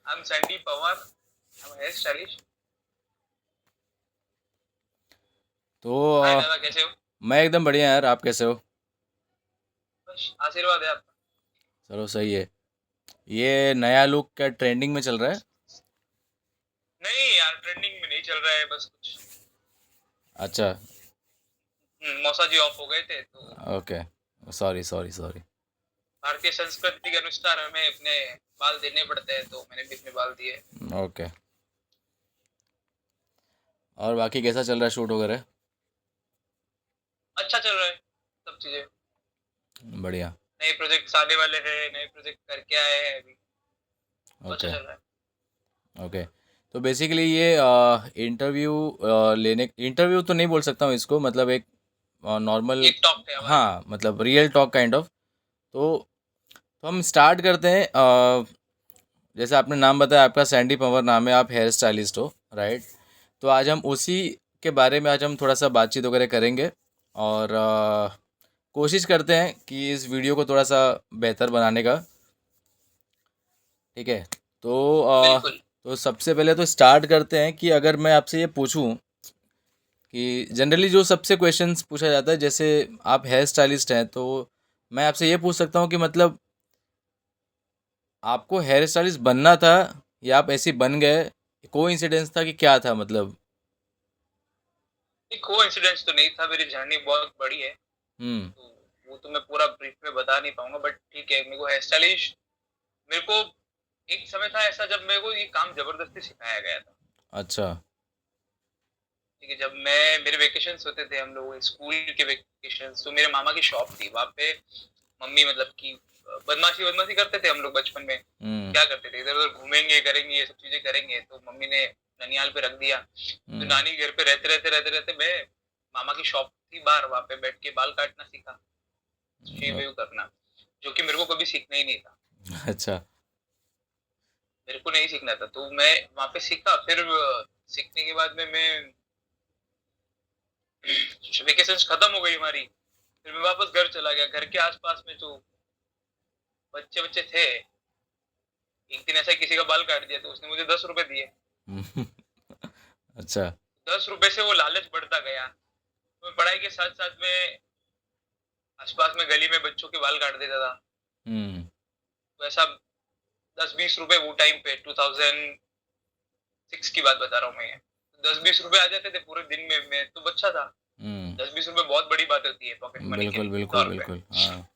I'm Sandy Pawar. I'm a hairstylist. तो हाय दादा, कैसे हो? मैं एकदम बढ़िया यार। आप कैसे हो? बस आशीर्वाद है आपका। चलो सही है। ये नया लुक क्या ट्रेंडिंग में चल रहा है? नहीं यार, ट्रेंडिंग में नहीं चल रहा है, बस कुछ अच्छा। मौसा जी ऑफ हो गए थे तो ओके। Sorry sorry sorry. भारतीय संस्कृति के अनुसार हमें अपने बाल देने पड़ते हैं, तो मैंने भी अपने बाल दिए। ओके। और बाकी कैसा चल रहा है शूट वगैरह? अच्छा चल रहा है सब चीजें। बढ़िया। नए प्रोजेक्ट्स आने वाले हैं, नए प्रोजेक्ट करके आए हैं अभी, तो अच्छा ओके। चल रहा है। ओके। तो बेसिकली ये इंटरव्यू लेने, इंटरव्यू तो नहीं बोल सकता हूँ इसको, मतलब एक नॉर्मल। एक टॉक है हमारा। हाँ, मतलब रियल टॉक काइंड ऑफ। तो हम स्टार्ट करते हैं। जैसे आपने नाम बताया, आपका सैंडी पंवर नाम है, आप हेयर स्टाइलिस्ट हो, राइट? तो आज हम उसी के बारे में आज हम थोड़ा सा बातचीत वगैरह करेंगे। और कोशिश करते हैं कि इस वीडियो को थोड़ा सा बेहतर बनाने का। ठीक है। तो बिल्कुल। तो सबसे पहले तो स्टार्ट करते हैं कि अगर मैं आपसे ये पूछूं कि जनरली जो सबसे क्वेश्चंस पूछा जाता है, जैसे आप हेयर स्टाइलिस्ट हैं, तो मैं आपसे ये पूछ सकता हूँ कि मतलब आपको हेयर स्टाइलिस्ट बनना था या आप ऐसे ही बन गए? कोइंसिडेंस था कि क्या था मतलब? एक कोइंसिडेंस तो नहीं था, मेरी जर्नी बहुत बड़ी है, हम्म। तो वो तो मैं पूरा ब्रीफ में बता नहीं पाऊंगा, बट ठीक है। मेरे को हेयर स्टाइलिस्ट, मेरे को एक समय था ऐसा जब मेरे को ये काम जबरदस्ती सिखाया गया था। अच्छा। ठीक है, जब मैं मेरे वेकेशंस होते थे, हम लोग स्कूल के वेकेशंस, तो मेरे मामा की शॉप थी वहाँ पे। मम्मी मतलब कि बदमाशी बदमाशी करते थे हम लोग बचपन में। हम्म। क्या करते थे, इधर उधर घूमेंगे करेंगे, ये सब चीजें करेंगे, तो मम्मी ने ननियाल पे रख दिया। तो हम्म। नानी के घर पे रहते रहते मैं, मामा की शॉप थी बाहर, वहाँ पे बैठ के बाल काटना सीखा, शेव अ- वेव करना, जो कि मेरे को कभी सीखना ही नहीं था। अच्छा। मेरे को नहीं सीखना था, तो मैं वहाँ पे सीखा। फिर सीखने के बाद में मैं वेकेशन खत्म हो गई हमारी, फिर मैं वापस घर चला गया। घर के आसपास में जो बच्चे बच्चे थे, एक दिन ऐसा किसी का बाल काट दिया, तो उसने मुझे 10 रुपए दिए। अच्छा। 10 रुपए से वो लालच बढ़ता गया, तो मैं पढ़ाई के साथ साथ में आसपास में गली में बच्चों के बाल काट देता था। हम्म। तो ऐसा 10-20 रुपए वो टाइम पे 2006 की बात बता रहा हूँ मैं, 10-20 रुपए आ जाते थे पूरे दिन में। मैं तो बच्चा था, हम्म। 10-20 रुपए बहुत बड़ी बात होती है पॉकेट मनी के बिल्कुल बिल्कुल तौर पे। बिल्कुल, हाँ।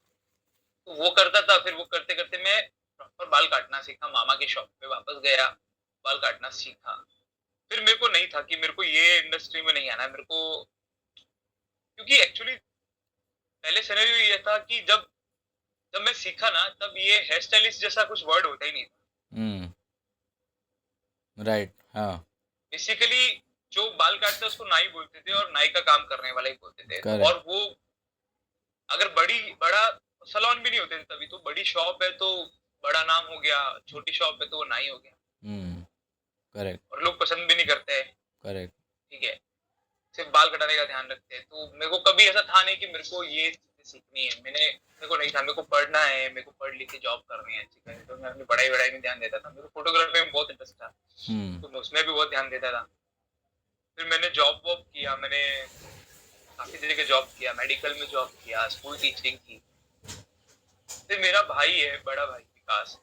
तो वो करता था, फिर वो करते करते मैं प्रॉपर बाल काटना सीखा। मामा की शॉप पे वापस गया, बाल काटना सीखा। फिर मेरे को नहीं था कि मेरे को ये इंडस्ट्री में नहीं आना है मेरे को, क्योंकि एक्चुअली पहले सिनेरियो ये था कि जब जब मैं सीखा ना, तब ये हेयर स्टाइलिस्ट जैसा कुछ वर्ड होता ही नहीं था। हम्म। राइट, हाँ। बेसिकली जो बाल काटते उसको नाई बोलते थे, और नाई का काम करने वाला ही बोलते थे। तो करेक्ट। और वो अगर बड़ा सलोन भी नहीं होते थे तभी, तो बड़ी शॉप है तो बड़ा नाम हो गया, छोटी शॉप है तो वो नाई हो गया। हम्म। करेक्ट। और लोग पसंद भी नहीं करते हैं। करेक्ट। ठीक है, सिर्फ बाल कटाने का ध्यान रखते हैं। तो मेरे को कभी ऐसा था नहीं कि मेरे को ये चीजें सीखनी है। मेरे को नहीं था, मेरे को पढ़ना है, मेरे को पढ़ लिख के जॉब करनी है अच्छी करनी, तो मैं अपनी पढ़ाई वढ़ाई में ध्यान देता था। मेरे को फोटोग्राफी में बहुत इंटरेस्ट था, हम्म। तो मैं उसमें भी बहुत ध्यान देता था। फिर मैंने जॉब वॉब किया, मैंने काफी जगह जॉब किया, मेडिकल में जॉब किया, स्कूल टीचिंग की। फिर मेरा भाई है, बड़ा भाई विकास,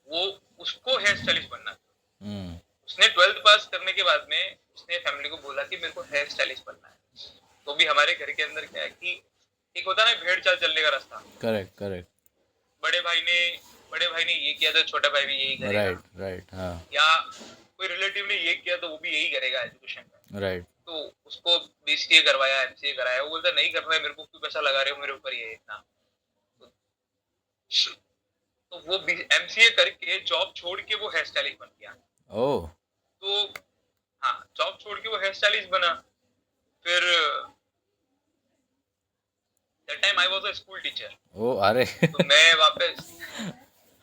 वो उसको हेयर स्टाइलिस्ट बनना था। हम्म। उसने 12th पास करने के बाद में उसने फैमिली को बोला कि मेरे को हेयर स्टाइलिस्ट बनना है। तो भी हमारे घर के अंदर क्या है कि एक होता है ना भेड़ चाल चलने का रास्ता। Correct correct. बड़े भाई ने बड़े भाई ने ये किया तो छोटा भाई भी यही करेगा, राइट राइट, हाँ। या कोई रिलेटिव ने ये किया तो वो भी यही करेगा एजुकेशन में। राइट। तो उसको बीसीए करवाया, एमसीए कराया। वो बोलता नहीं करना है, मेरे को क्यों पैसा लगा रहे हो मेरे ऊपर ये इतना। तो, तो वो एमसीए करके जॉब छोड़ के वो हेयर स्टाइलिस्ट बन गया। ओह। तो हाँ, जॉब छोड़ के वो हेयर स्टाइलिस्ट बना। फिर that time I was a school teacher. ओ, अरे। तो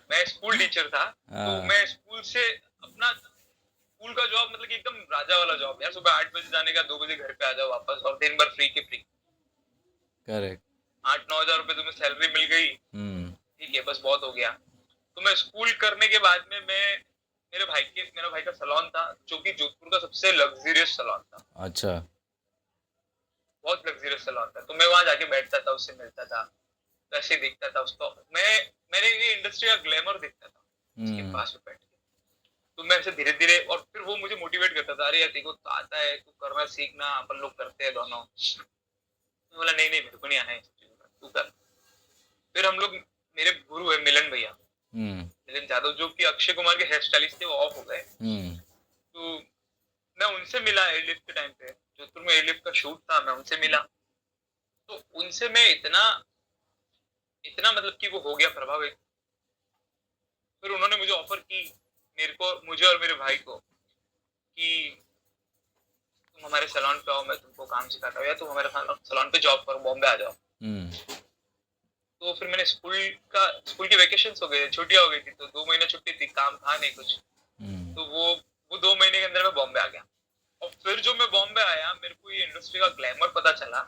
मैं स्कूल टीचर था। तो हाँ। मैं स्कूल से अपना स्कूल का जॉब मतलब कि एकदम राजा वाला जॉब यार। सुबह 8 बजे जाने का, 2 बजे घर पे आ जाओ वापस, और दिन भर फ्री के फ्री। करेक्ट। 8-9 हजार रुपए तुम्हें सैलरी मिल गई, हम्म। ठीक है, बस बहुत हो गया। तो मैं स्कूल करने के बाद में मैं मेरा भाई का सैलून था जो कि जोधपुर का सबसे लग्जरियस सैलून था, अच्छा। बहुत लग्जरियस सैलून था। तो मैं वहां जाके बैठता था, उससे मिलता था, तो ऐसे देखता था उसको। मैंने ये इंडस्ट्री का ग्लैमर देखता था उसके हम्म। पास में बैठ के। तो मैं ऐसे धीरे धीरे, और फिर वो मुझे मोटिवेट करता था, अरे यार देखो तो आता है, तू करना सीखना, अपन लोग करते हैं दोनों। मैं बोला नहीं नहीं, मेरे को नहीं आना है ये सब चीज़ों का, तू कर। फिर हम लोग, मेरे गुरु है मिलन भैया, हम्म। मिलन यादव, जो कि अक्षय कुमार के हेयर स्टाइलिस्ट थे, वो ऑफ हो गए। हम्म। तो मैं उनसे मिला एयरलिफ्ट के टाइम पे, जोधपुर में एयरलिफ्ट का शूट था, मैं उनसे मिला। तो उनसे मैं इतना इतना मतलब कि वो हो गया प्रभावित। फिर उन्होंने मुझे ऑफर की, मेरे को, मुझे और मेरे भाई को, कि तुम हमारे सैलून पे आओ, मैं तुमको काम सिखाता हूँ, या तुम हमारे सैलून पे जॉब करो, बॉम्बे आ जाओ। हम्म। तो फिर मैंने स्कूल की वेकेशंस हो गए, छुट्टियां हो गई थी, तो 2 महीने छुट्टी थी, काम था नहीं कुछ। हम्म। तो वो 2 महीने के अंदर मैं बॉम्बे आ गया। और फिर जो मैं बॉम्बे आया, मेरे को ये इंडस्ट्री का ग्लैमर पता चला।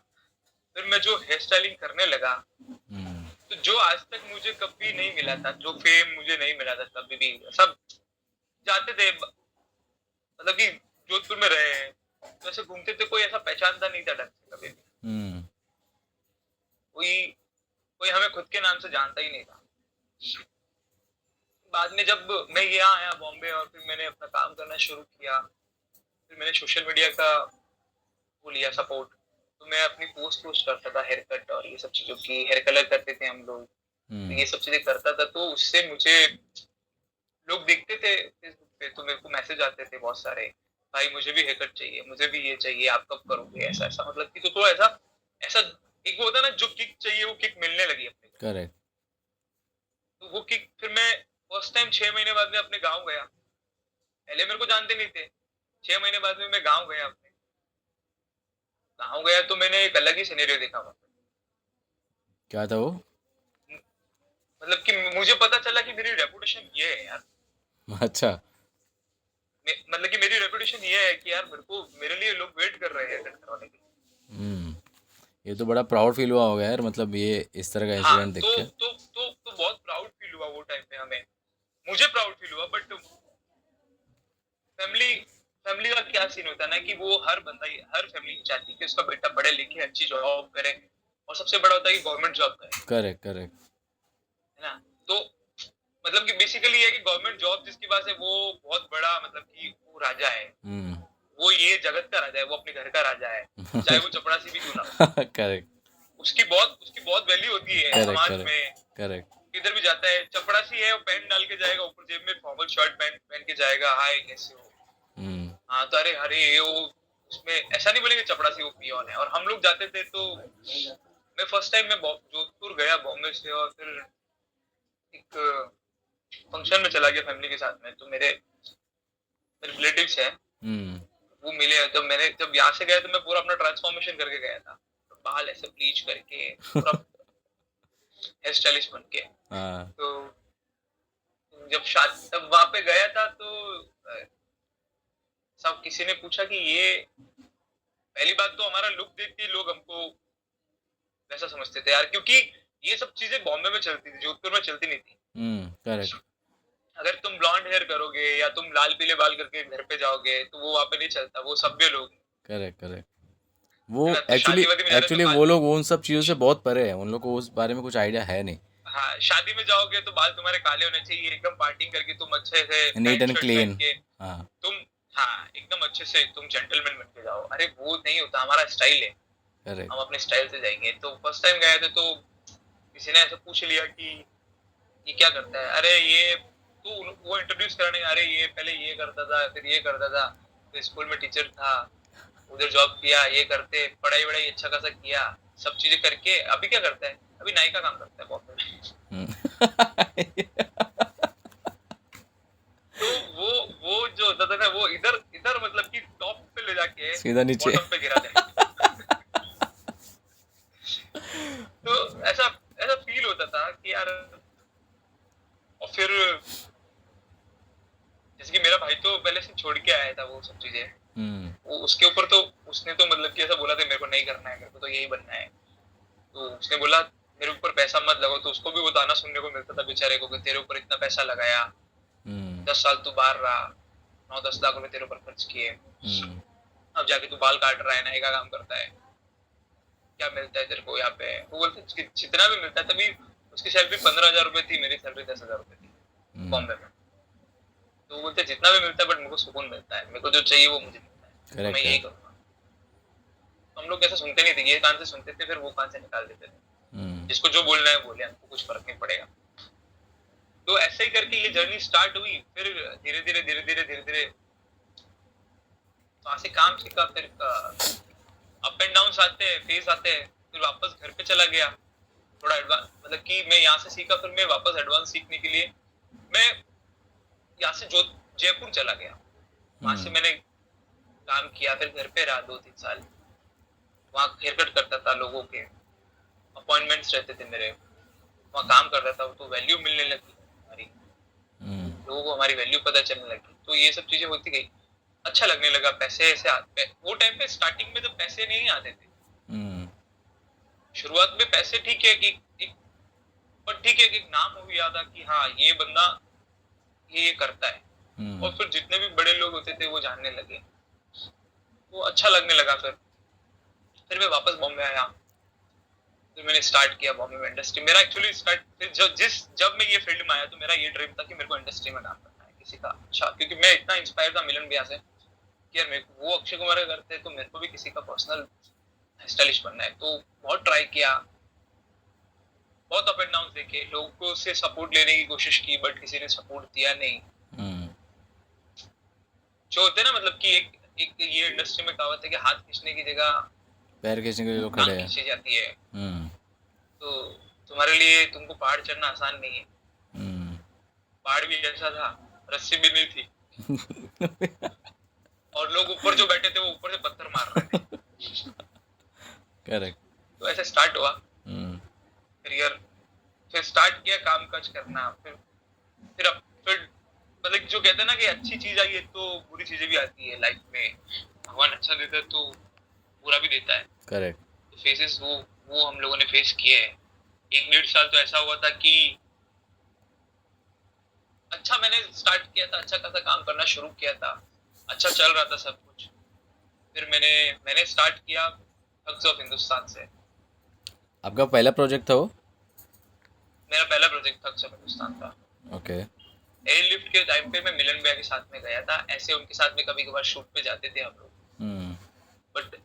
फिर मैं जो हेयर स्टाइलिंग करने लगा, हम्म। तो जो आज तक मुझे कभी नहीं मिला था, जो फेम मुझे नहीं मिला था कभी भी, सब जाते थे, मतलब कि जोधपुर में रहे हैं, तो ऐसे घूमते थे, कोई ऐसा पहचानता नहीं था ढंग से कभी भी। हम्म। कोई कोई हमें खुद के नाम से जानता ही नहीं था। बाद में जब मैं यहाँ आया बॉम्बे, और फिर मैंने अपना काम करना शुरू किया, फिर मैंने सोशल मीडिया का वो लिया सपोर्ट। तो मैं अपनी पोस्ट करता था, हेयर कट और ये सब चीजों की, हेयर कलर करते थे हम लोग, तो हम्म। ये सब चीजें करता था। तो उससे मुझे लोग देखते थे फेसबुक पे, तो मेरे को मैसेज आते थे बहुत सारे, भाई मुझे भी हेयर कट चाहिए, मुझे भी ये चाहिए, आप कब करोगे, ऐसा ऐसा, मतलब कि तो थोड़ा ऐसा ऐसा एक वो होता है ना, जो किक चाहिए वो किक मिलने लगी अपने को। करेक्ट। तो वो किक फिर मैं फर्स्ट टाइम 6 महीने बाद में अपने गाँव गया। पहले मेरे को जानते नहीं थे, 6 महीने बाद में मैं गाँव गया, अपने गाँव गया, तो मैंने एक अलग ही सिनेरियो देखा वहाँ पे। क्या था वो? मतलब कि मुझे पता चला कि मेरी रेपुटेशन ये है यार। अच्छा। मतलब कि मेरी रेपुटेशन ये है कि यार मेरे को, मेरे लिए लोग वेट कर रहे हैं कट करवाने के लिए। हम्म। ये तो बड़ा प्राउड फील हुआ होगा यार, मतलब ये इस तरह का हाँ, इंसिडेंट देख के। तो बहुत प्राउड फील हुआ वो टाइम पे हमें, मुझे प्राउड फील हुआ। बट फैमिली फैमिली का क्या सीन होता है ना, कि वो हर बंदा, हर फैमिली चाहती है कि उसका बेटा पढ़े लिखे अच्छी जॉब करे, और सबसे बड़ा होता है कि गवर्नमेंट जॉब करे, करेक्ट, करेक्ट। है ना। तो मतलब कि बेसिकली ये है कि गवर्नमेंट जॉब जिसके पास है, वो बहुत बड़ा, मतलब कि वो राजा है, हम्म। वो ये जगत का राजा है, वो अपने घर का राजा है, चाहे वो चपरासी भी क्यों ना हो। करेक्ट, उसकी बहुत वैल्यू होती है करेक्ट, समाज करेक्ट, में। करेक्ट। किधर भी जाता है, चपरासी है, वो पैंट डाल के जाएगा, ऊपर जेब में फॉर्मल शर्ट पैंट पहन के जाएगा, हाय कैसे हो। हम्म। हाँ, तो अरे अरे ये वो, उसमें ऐसा नहीं बोलेंगे चपरासी, वो पियोन है। और हम लोग जाते थे, तो मैं फर्स्ट टाइम मैं जोधपुर गया बॉम्बे से, और फिर एक फंक्शन में चला गया फैमिली के साथ में। तो मेरे मेरे रिलेटिव्स हैं, हम्म। वो मिले। तो मैंने जब यहाँ से गया, तो मैं पूरा अपना ट्रांसफॉर्मेशन करके गया था, बाल ऐसे ब्लीच करके, पूरा हेयर स्टाइलिस्ट बन के। हाँ। तो तब वहां पे गया था, तो सब किसी ने पूछा कि ये, पहली बात तो हमारा लुक देख के लोग हमको वैसा समझते थे यार, क्योंकि ये सब चीजें बॉम्बे में चलती थी, जोधपुर में चलती नहीं थी। करेक्ट, अगर तुम ब्लॉन्ड हेयर करोगे, या तुम लाल पीले बाल करके घर पे जाओगे, तो वो वहां पे नहीं चलता, वो सभ्य लोग हैं, करेक्ट, करेक्ट। वो है ना। तो एक्चुअली शादी वादी में जा रहे हो तो एक्चुअली बाल, वो लोग उन सब चीज़ों से बहुत परे हैं, उन लोग को उस बारे में कुछ आइडिया है नहीं। हाँ, शादी में जाओगे तो बाल तुम्हारे काले होने चाहिए, एकदम पार्टिंग करके, तुम अच्छे से नीट पैंट एंड शर्ट पहन क्लीन। के, हाँ। तुम, हाँ, एकदम अच्छे से तुम जेंटलमैन बन के जाओ। अरे वो नहीं होता, हमारा स्टाइल है, करेक्ट। हम अपने स्टाइल से जाएंगे। तो फर्स्ट टाइम गए थे, तो किसी ने ऐसे पूछ लिया कि ये क्या करता है, अरे ये, तो वो इंट्रोड्यूस कराने, अरे ये पहले ये करता था, फिर ये करता था, फिर स्कूल में टीचर था, उधर जॉब किया, ये करते पढ़ाई वढ़ाई अच्छा खासा किया, सब चीजें करके अभी क्या करता है, अभी नाई का काम करता है बॉम्बे में। तो वो जो होता था ना, वो इधर इधर मतलब कि टॉप पे ले जाके सीधा नीचे। बॉटम पे गिरा देगा। तो ऐसा ऐसा फील होता था कि यार। और फिर जैसे कि मेरा भाई तो पहले से छोड़ के आया था वो सब चीजें, हम्म। वो उसके ऊपर तो, उसने तो मतलब कि ऐसा बोला था, मेरे को नहीं करना है, मेरे को तो यही बनना है। तो उसने बोला मेरे ऊपर पैसा मत लगाओ, तो उसको भी वो ताना सुनने को मिलता था बेचारे को, कि तेरे ऊपर इतना पैसा लगाया, 10 साल तू बाहर रहा, 9-10 लाख रुपए तेरे ऊपर खर्च किए, अब जाके तू बाल काट रहा है, नाई का काम करता है, क्या मिलता है तेरे को यहाँ पे? वो बोलते जितना भी मिलता है, तभी उसकी सैलरी 15,000 रुपए थी, मेरी सैलरी 10,000 रुपए थी बॉम्बे में। तो वो बोलते जितना भी मिलता है बट मेरे को सुकून मिलता है, मेरे को जो चाहिए वो मुझे मिलता है, तो मैं यही करूँगा। तो हम लोग ऐसा सुनते नहीं थे, ये कान से सुनते थे, फिर वो कान से निकाल देते थे। जिसको जो बोलना है बोले, हमको कुछ फर्क नहीं पड़ेगा। तो ऐसे ही करके ये जर्नी स्टार्ट हुई। फिर धीरे धीरे धीरे धीरे धीरे धीरे वहां से काम सीखा। फिर अप एंड डाउन आते हैं, फेज आते हैं, फिर वापस घर पे चला गया। थोड़ा एडवांस, मतलब कि मैं यहाँ से सीखा, फिर मैं वापस एडवांस सीखने के लिए मैं यहाँ से जो जयपुर चला गया। वहां से मैंने काम किया, फिर घर पे रहा 2-3 साल। वहाँ हेयर कट करता था, लोगों के अपॉइंटमेंट्स रहते थे मेरे, वहाँ काम करता था। तो वैल्यू मिलने लगी हमारी, लोगों को हमारी वैल्यू पता चलने लगी। तो ये सब चीजें होती गई, अच्छा लगने लगा। पैसे ऐसे आते, वो टाइम पे स्टार्टिंग में तो पैसे नहीं आते थे। शुरुआत में पैसे ठीक है कि पर ठीक है कि नाम हो गया था कि हाँ ये बंदा ये करता है। और फिर जितने भी बड़े लोग होते थे वो जानने लगे, वो अच्छा लगने लगा। फिर मैं वापस बॉम्बे आया, फिर मैंने स्टार्ट किया बॉम्बे में इंडस्ट्री। मेरा एक्चुअली स्टार्ट फिर जब मैं ये फील्ड में आया तो मेरा ये ड्रीम था कि मेरे को इंडस्ट्री में काम करना है किसी का अच्छा, क्योंकि मैं इतना इंस्पायर था मिलन भैया से कि यार मेरे को वो अक्षय कुमार का करते हैं तो मेरे को भी किसी का पर्सनल स्टाइलिश बनना है। तो बहुत ट्राई किया, बहुत अप एंड डाउन देखे, लोगों से सपोर्ट लेने की कोशिश की, बट किसी ने सपोर्ट दिया नहीं। जो होते हैं ना, मतलब कि एक ये इंडस्ट्री में कहावत है कि हाथ खींचने की जगह पैर खींचने के लिए लोग खड़े हैं, खींची जाती है। तो तुम्हारे लिए, तुमको पहाड़ चढ़ना आसान नहीं है। पहाड़ भी ऐसा था, रस्सी भी नहीं थी और लोग ऊपर जो बैठे थे वो ऊपर से पत्थर मार रहे थे। करेक्ट। तो ऐसे स्टार्ट हुआ करियर। फिर स्टार्ट किया काम काज करना। फिर मतलब जो कहते हैं ना कि अच्छी चीज आई है तो बुरी चीजें भी आती है लाइफ में। भगवान अच्छा देता है तो बुरा भी देता है। करेक्ट। तो फेसेस वो हम लोगों ने फेस किए हैं। 1-1.5 साल तो ऐसा हुआ था कि अच्छा मैंने स्टार्ट किया था, अच्छा खासा काम करना शुरू किया था, अच्छा चल रहा था सब कुछ। फिर मैंने स्टार्ट किया थग्स ऑफ हिंदुस्तान से। आपका पहला प्रोजेक्ट था वो? मेरा पहला प्रोजेक्ट थग्स ऑफ हिंदुस्तान था। ओके। एयरलिफ्ट के टाइम पे मैं मिलन भैया के साथ में गया था। ऐसे उनके साथ में कभी कभार शूट पे जाते थे हम लोग। बट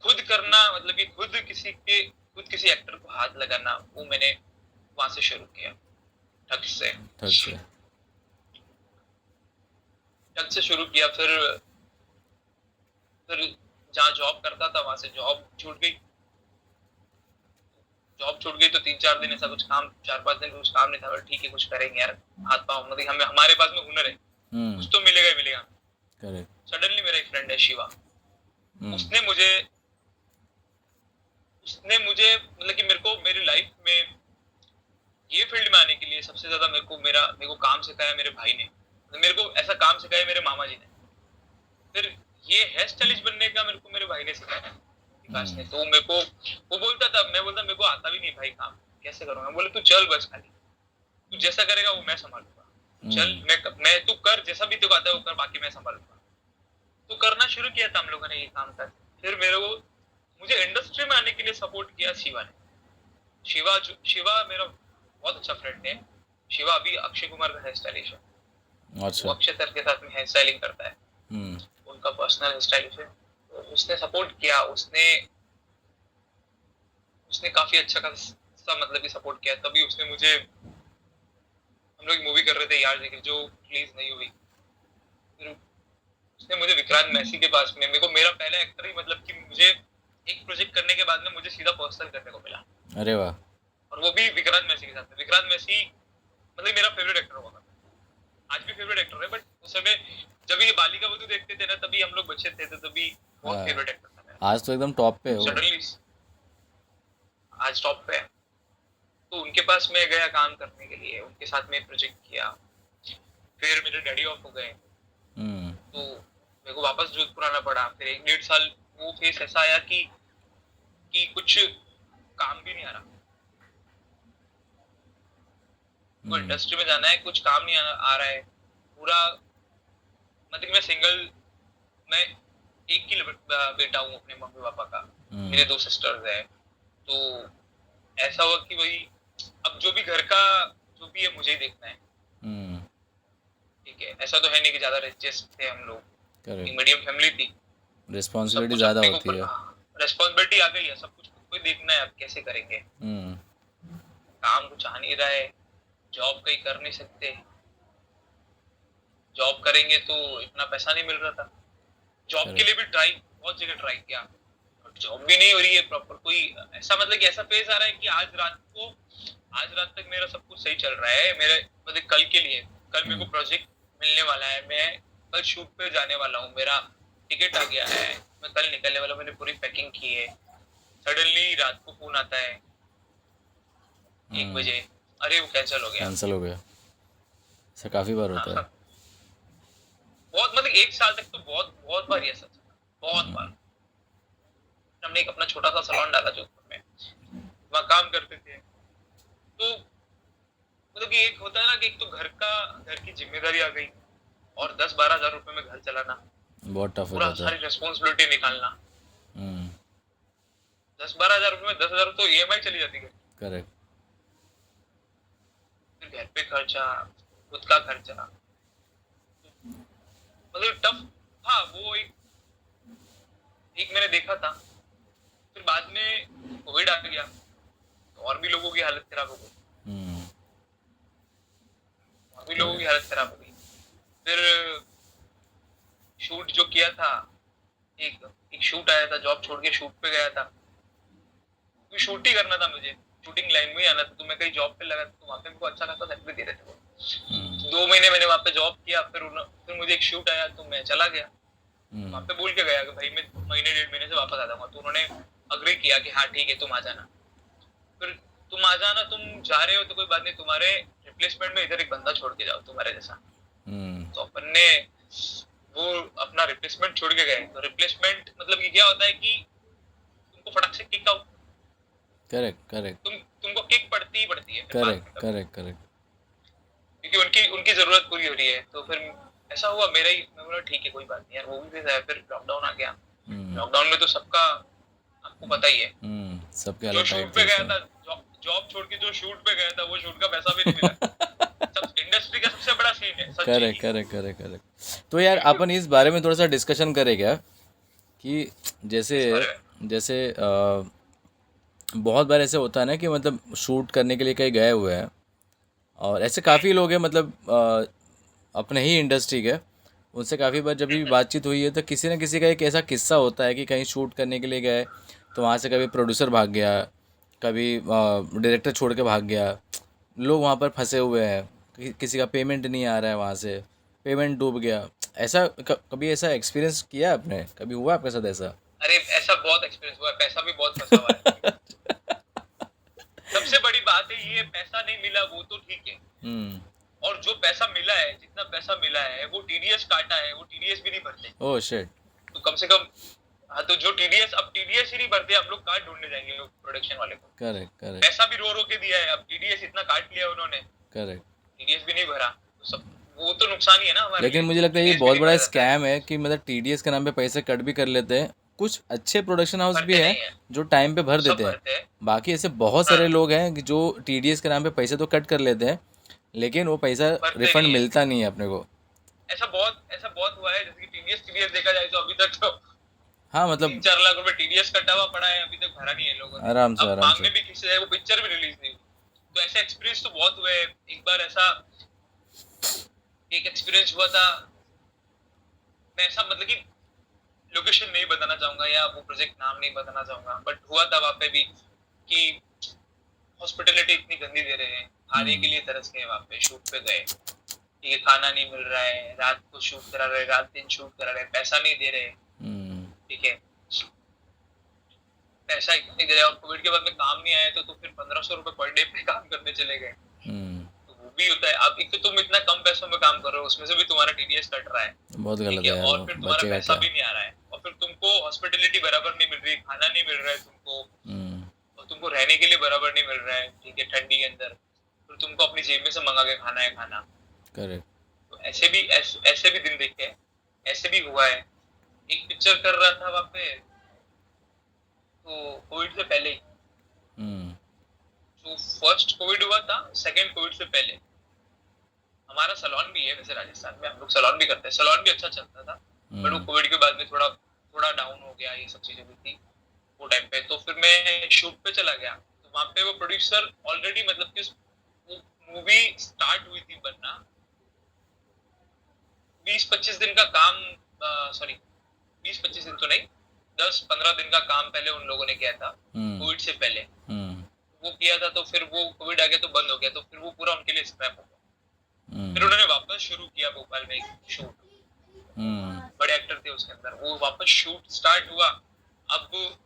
खुद करना, मतलब कि खुद किसी एक्टर को हाथ लगाना, वो मैंने वहां से शुरू किया, ठग से शुरू किया। फिर जहाँ जॉब करता था वहां से जॉब छूट गई। तो 3-4 दिन ऐसा कुछ काम, 4-5 दिन कुछ काम नहीं था। ठीक है कुछ करेंगे यार, हाथ पाँव, मतलब हमारे पास में हुनर है, कुछ तो मिलेगा ही मिलेगा। सडनली मेरा एक फ्रेंड है शिवा, उसने मुझे मतलब कि मेरे को मेरी लाइफ में ये फील्ड में आने के लिए सबसे ज्यादा मेरे को काम सिखाया मेरे भाई ने। मेरे को ऐसा काम सिखाया मेरे मामा जी ने। फिर ये हेयर स्टाइलिस्ट बनने का मेरे को मेरे भाई ने सिखाया, विकास ने। तो मेरे को वो बोलता था, मैं बोलता मेरे को आता भी नहीं भाई काम, कैसे करूंगा? बोले तू चल बस, खाली तू जैसा करेगा वो मैं संभालूंगा। चल मैं तू कर, जैसा भी तेरे को आता है वो कर, बाकी मैं संभालूंगा। तो करना शुरू किया था हम लोगों ने ये काम कर। फिर मुझे इंडस्ट्री में आने के लिए सपोर्ट किया शिवा ने। शिवा मेरा बहुत अच्छा फ्रेंड है। शिवा अभी अक्षय कुमार का हेयर स्टाइलिश है। अच्छा। वो अक्षय सर के साथ में हेयर स्टाइलिंग करता है, उनका पर्सनल हेयर स्टाइलिश है। तो उसने सपोर्ट किया, उसने काफी अच्छा खासा मतलब कि सपोर्ट किया। तभी उसने मुझे, हम लोग मूवी कर रहे थे यार जिगर, जो रिलीज नहीं हुई। फिर उसने मुझे विक्रांत मैसी के पास में, मेरा पहला एक्टर ही, मतलब कि मुझे एक प्रोजेक्ट करने के बाद में मुझे सीधा पर्सनल करने को मिला। अरे वाह। और वो भी विक्रांत मैसी के साथ में। विक्रांत मैसी मतलब मेरा फेवरेट एक्टर होगा, आज भी फेवरेट एक्टर है। बट उस समय जब ये बालिका वधू देखते थे ना, तभी हम लोग बच्चे थे, तो तभी बहुत फेवरेट एक्टर था मेरा। आज तो एकदम टॉप पे हो। सडनली आज टॉप पे है। तो उनके पास मैं गया काम करने के लिए, उनके साथ में प्रोजेक्ट किया। फिर मेरे डैडी ऑफ हो गए, तो मेरे को वापस जोधपुर आना पड़ा। फिर 1-1.5 साल वो फेस ऐसा आया कि कुछ काम भी नहीं आ रहा। तो इंडस्ट्री में जाना है, कुछ काम नहीं आ रहा है। पूरा मतलब मैं सिंगल, मैं एक ही बेटा हूँ अपने मम्मी पापा का, मेरे 2 सिस्टर्स हैं, तो ऐसा हुआ कि वही अब जो भी घर का जो भी है मुझे ही देखना है, ठीक है। ऐसा तो है नहीं कि ज्यादा रिचेस्ट थे हम लोग, करेक्ट, मीडियम फैमिली थी, तो सब रिस्पॉन्सिबिलिटी कुछ ज़्यादा अपने के होती ऊपर है। रेस्पॉन्सिबिलिटी आ गई है, सब कुछ खुद को ही देखना है, अब कैसे करेंगे, काम कुछ आ नहीं रहा है, जॉब कहीं कर नहीं सकते, जॉब करेंगे तो इतना पैसा नहीं मिल रहा था, जॉब के लिए करेक्ट। भी ट्राई बहुत जगह ट्राई किया, जॉब भी नहीं हो रही है प्रॉपर कोई, ऐसा मतलब कि ऐसा फेज आ रहा है कि आज रात तक मेरा सब कुछ सही चल रहा है, मेरे मतलब कल के लिए, कल मेरे को प्रोजेक्ट मिलने वाला है, मैं कल शूट पे जाने वाला हूँ, मेरा टिकट आ गया है, मैं कल निकलने वाला, मैंने पूरी पैकिंग की है, सडनली रात को फोन आता है 1 बजे, अरे वो कैंसिल हो गया। कैंसिल हो गया। ऐसा काफ़ी बार होता है। हाँ, बहुत मतलब 1 साल तक तो बहुत बहुत बार ऐसा चला, बहुत बार। हमने एक अपना छोटा सा सलोन डाला जोधपुर में, वहाँ काम करते थे, तो मतलब कि एक होता है ना कि एक तो घर की जिम्मेदारी आ गई, और 10-12 हजार रुपए में घर चलाना, बहुत टफ हो पूरा जाता है। सारी रेस्पॉन्सिबिलिटी निकालना, हम्म। 10-12 हजार रुपए में 10 हजार तो ईएमआई चली जाती है, करेक्ट। फिर घर पे खर्चा, खुद का खर्चा, मतलब टफ था वो। एक मैंने देखा था, फिर बाद में कोविड आ गया, तो और भी लोगों की हालत खराब हो गई, हम्म। और भी लोगों की करेक्ट। हालत खराब हो गई। फिर शूट जो किया था, एक एक शूट आया था, जॉब छोड़ के शूट पे गया था, क्योंकि शूट ही करना था मुझे, शूटिंग लाइन में ही आना था, तो मैं कहीं जॉब पे लगा था, तो वहाँ पे मुझको अच्छा खासा सैलरी दे रहे थे वो। 2 महीने मैंने वहाँ पे जॉब किया, फिर मुझे एक शूट आया, तो मैं चला गया, वहाँ पे बोल के गया कि भाई मैं महीने 1.5 महीने से वापस आ जाऊंगा, तो उन्होंने अग्री किया कि हाँ ठीक है तुम आ जाना। फिर तुम आ जाना, तुम जा रहे हो तो कोई बात नहीं, तुम्हारे रिप्लेसमेंट में इधर एक बंदा छोड़ के जाओ तुम्हारे जैसा। तो अपन ने वो अपना रिप्लेसमेंट छोड़ के गए, तो रिप्लेसमेंट मतलब कि क्या होता है कि तुमको फटक से किक आउट, करेक्ट। करेक्ट। तुमको किक पड़ती ही पड़ती है फिर बाद करेक्ट। में कभी, करेक्ट। करेक्ट। क्योंकि उनकी उनकी जरूरत पूरी हो रही है। तो फिर ऐसा हुआ मेरा ही, मैं बोला ठीक है कोई बात नहीं यार, वो भी फिर लॉकडाउन आ गया। लॉकडाउन में तो सबका आपको पता ही है, सबके जो हालत शूट टाइट थी पे उस गया समय। था, जॉब छोड़ के जो शूट पे गया था, वो शूट का पैसा भी नहीं मिला। सब इंडस्ट्री का सबसे बड़ा सीन है, सच करेक्ट। यही है। करेक्ट। करेक्ट। करेक्ट। तो यार अपन इस बारे में थोड़ा सा डिस्कशन करें क्या, कि जैसे इस बारे में जैसे बहुत बार ऐसे होता है ना कि मतलब शूट करने के लिए कहीं गए हुए हैं, और ऐसे काफ़ी लोग हैं मतलब अपने ही इंडस्ट्री के, उनसे काफ़ी बार जब भी बातचीत हुई है तो किसी न किसी का एक ऐसा किस्सा होता है कि कहीं शूट करने के लिए गए, तो वहाँ से कभी प्रोड्यूसर भाग गया, कभी डायरेक्टर छोड़ के भाग गया, लोग वहाँ पर फंसे हुए हैं, किसी का पेमेंट नहीं आ रहा है, वहाँ से पेमेंट डूब गया। ऐसा कभी ऐसा एक्सपीरियंस किया है आपने, कभी हुआ आपके साथ ऐसा? अरे ऐसा बहुत एक्सपीरियंस हुआ है, पैसा भी बहुत फंसा हुआ है। सबसे बड़ी बात है ये, पैसा नहीं मिला वो तो ठीक है, हम्म। और जो पैसा मिला है, जितना पैसा मिला है वो टीडीएस काटा है, वो टीडीएस भी नहीं भरते, ओह शिट। तो कम से कम, हाँ तो जो टीडीएस, अब टीडीएस ही नहीं भरते, हम लोग कार्ड ढूंढने जाएंगे लोग प्रोडक्शन वाले को। करेक्ट। करेक्ट। पैसा भी रो रो के दिया है, अब टीडीएस इतना काट लिया उन्होंने, करेक्ट। टीडीएस भी नहीं भरा, तो सब वो तो नुकसान ही है ना हमारे लेकिन लिए, मुझे लगता है ये टीडीएस भी बहुत नहीं बड़ा भरा जाता है। स्कैम है कि मतलब टीडीएस के नाम पे पैसे कट भी कर लेते हैं। कुछ अच्छे प्रोडक्शन हाउस भी भरते हैं नहीं है, जो टाइम पे भर सब देते हैं, भरते हैं। बाकी ऐसे बहुत हाँ, सारे लोग हैं कि जो टीडीएस के नाम पे पैसे तो कट कर लेते हैं, लेकिन वो पैसा भरते रिफंड नहीं है। मिलता नहीं है अपने को। ऐसा बहुत हुआ है, जैसे कि टीडीएस टीडीएस देखा जाए तो अभी तक तो हाँ तीन मतलब चार लाख रुपए टीडीएस कटा हुआ पड़ा है, अभी तक भरा नहीं है लोगों ने, आराम से, अब आराम से। मांगने भी किसी से, वो पिक्चर भी रिलीज नहीं हुई। तो ऐसे एक्सपीरियंस तो बहुत हुए हैं। एक बार ऐसा एक एक्सपीरियंस हुआ था, मैं ऐसा मतलब कि लोकेशन नहीं बताना चाहूंगा या वो प्रोजेक्ट नाम नहीं बताना चाहूंगा, बट हुआ था वहां पे भी कि हॉस्पिटलिटी इतनी गंदी दे रहे हैं, खाने के लिए तरस गए, वहां पे शूट पे गए, ठीक है, खाना नहीं मिल रहा है, रात को शूट करा रहे, रात दिन शूट करा रहे, पैसा नहीं दे रहे, ठीक है, पैसा इतना नहीं दे रहे, और कोविड के बाद में काम नहीं आया तो फिर 1500 रुपए पर डे पे काम करने चले गए, तो वो भी होता है। अब एक तो तुम इतना कम पैसों में काम कर रहे हो, उसमें से भी तुम्हारा टीडीएस कट रहा है, बहुत ठीक गलत है, है यार, और वो फिर तुम्हारा बचेगा पैसा क्या? भी नहीं आ रहा है, और फिर तुमको हॉस्पिटलिटी बराबर नहीं मिल रही, खाना नहीं मिल रहा है तुमको, और तुमको रहने के लिए बराबर नहीं मिल रहा है, ठीक है, ठंडी के अंदर, फिर तुमको अपनी जेब में से मंगा के खाना है खाना। करेक्ट। तो ऐसे भी दिन देखे हैं, ऐसे भी हुआ है। एक पिक्चर कर रहा था वहाँ पे, तो कोविड से पहले ही, हम्म जो फर्स्ट कोविड हुआ था, सेकंड कोविड से पहले। हमारा सलोन भी है वैसे राजस्थान में, हम लोग सलोन भी करते हैं, सलोन भी अच्छा चलता था, बट वो हम्म कोविड के बाद में थोड़ा थोड़ा डाउन हो गया, ये सब चीजें हुई थी वो टाइम पे। तो फिर मैं शूट पे चला गया, तो वहाँ पे वो प्रोड्यूसर ऑलरेडी, मतलब कि वो मूवी स्टार्ट हुई थी बनना, 20-25 दिन का काम, सॉरी 20-25 दिन तो नहीं, 10-15 दिन का काम पहले उन लोगों ने किया था हम्म कोविड से पहले। हम्म वो किया था, तो फिर वो कोविड आ गया तो बंद हो गया, तो फिर वो पूरा उनके लिए स्क्रैप हो गया। फिर हम्म उन्होंने वापस शुरू किया भोपाल में एक शूट, हम्म बड़े एक्टर थे उसके अंदर, वो वापस शूट स्टार्ट हुआ। अब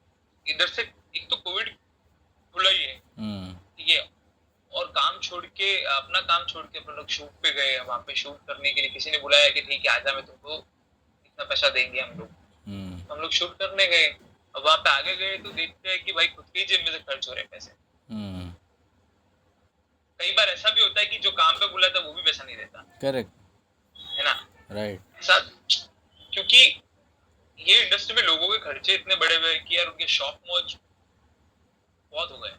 इधर से एक तो कोविड खुला ही है, हम्म ठीक है, और काम छोड़ के, अपना काम छोड़ के अपन लोग शूट पे गए। वहां पे शूट करने के लिए किसी ने बुलाया कि ठीक है आजा, मैं तुमको इतना पैसा देंगे हम लोग। हम्म हम लोग शूट करने गए। अब वहां पे आगे गए तो देखते हैं कि भाई खुद के ही जेब में से खर्च हो रहे हैं पैसे। हम्म कई बार ऐसा भी होता है कि जो काम पे बुला था वो भी पैसा नहीं देता, करेक्ट है ना। राइट ऐसा, क्योंकि ये इंडस्ट्री में लोगों के खर्चे इतने बड़े हुए हैं कि यार उनके शौक मौज बहुत हो गए,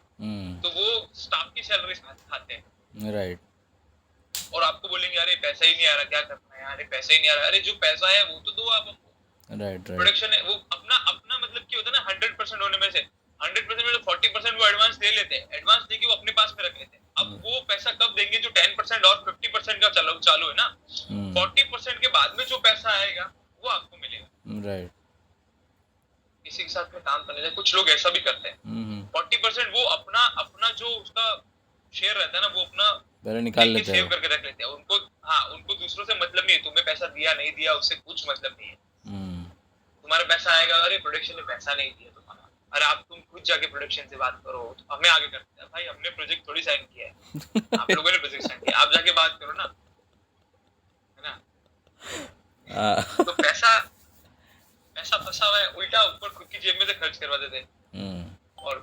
तो वो स्टाफ की सैलरी खाते हैं राइट और आपको बोलेंगे अरे पैसा ही नहीं आ रहा, क्या करना है, अरे पैसा ही नहीं आ रहा। अरे जो पैसा है वो तो दो आप हमको। राइट राइट प्रोडक्शन है वो अपना अपना, मतलब कि होता है ना 100% होने में से 100% में 40% वो एडवांस दे लेते हैं, एडवांस देके वो अपने पास में रख लेते हैं। अब वो पैसा कब देंगे जो 10% और 50% का चालू है ना, 40% के बाद में जो पैसा आएगा वो आपको मिलेगा। राइट किसी के साथ में काम करने से कुछ लोग ऐसा भी करते हैं, 40% वो अपना अपना जो उसका शेयर रहता है ना, वो अपना पहले निकाल लेके लेते सेव हैं करके रख लेते हैं। उनको, हाँ, उनको दूसरों से मतलब नहीं है, तुम्हें पैसा दिया नहीं दिया उससे कुछ मतलब नहीं है। तुम्हारा पैसा आएगा, अरे प्रोडक्शन ने पैसा नहीं दिया तुम्हारा, अरे आप तुम खुद जाके प्रोडक्शन से बात करो, तो हमें आगे करते हैं। भाई हमने प्रोजेक्ट थोड़ी साइन किया है, आप लोगों ने प्रोजेक्ट साइन किया, आप जाके बात करो ना, है ना। तो पैसा पैसा फंसा हुआ है, उल्टा ऊपर खुद की जेब में से खर्च करवा देते हैं। और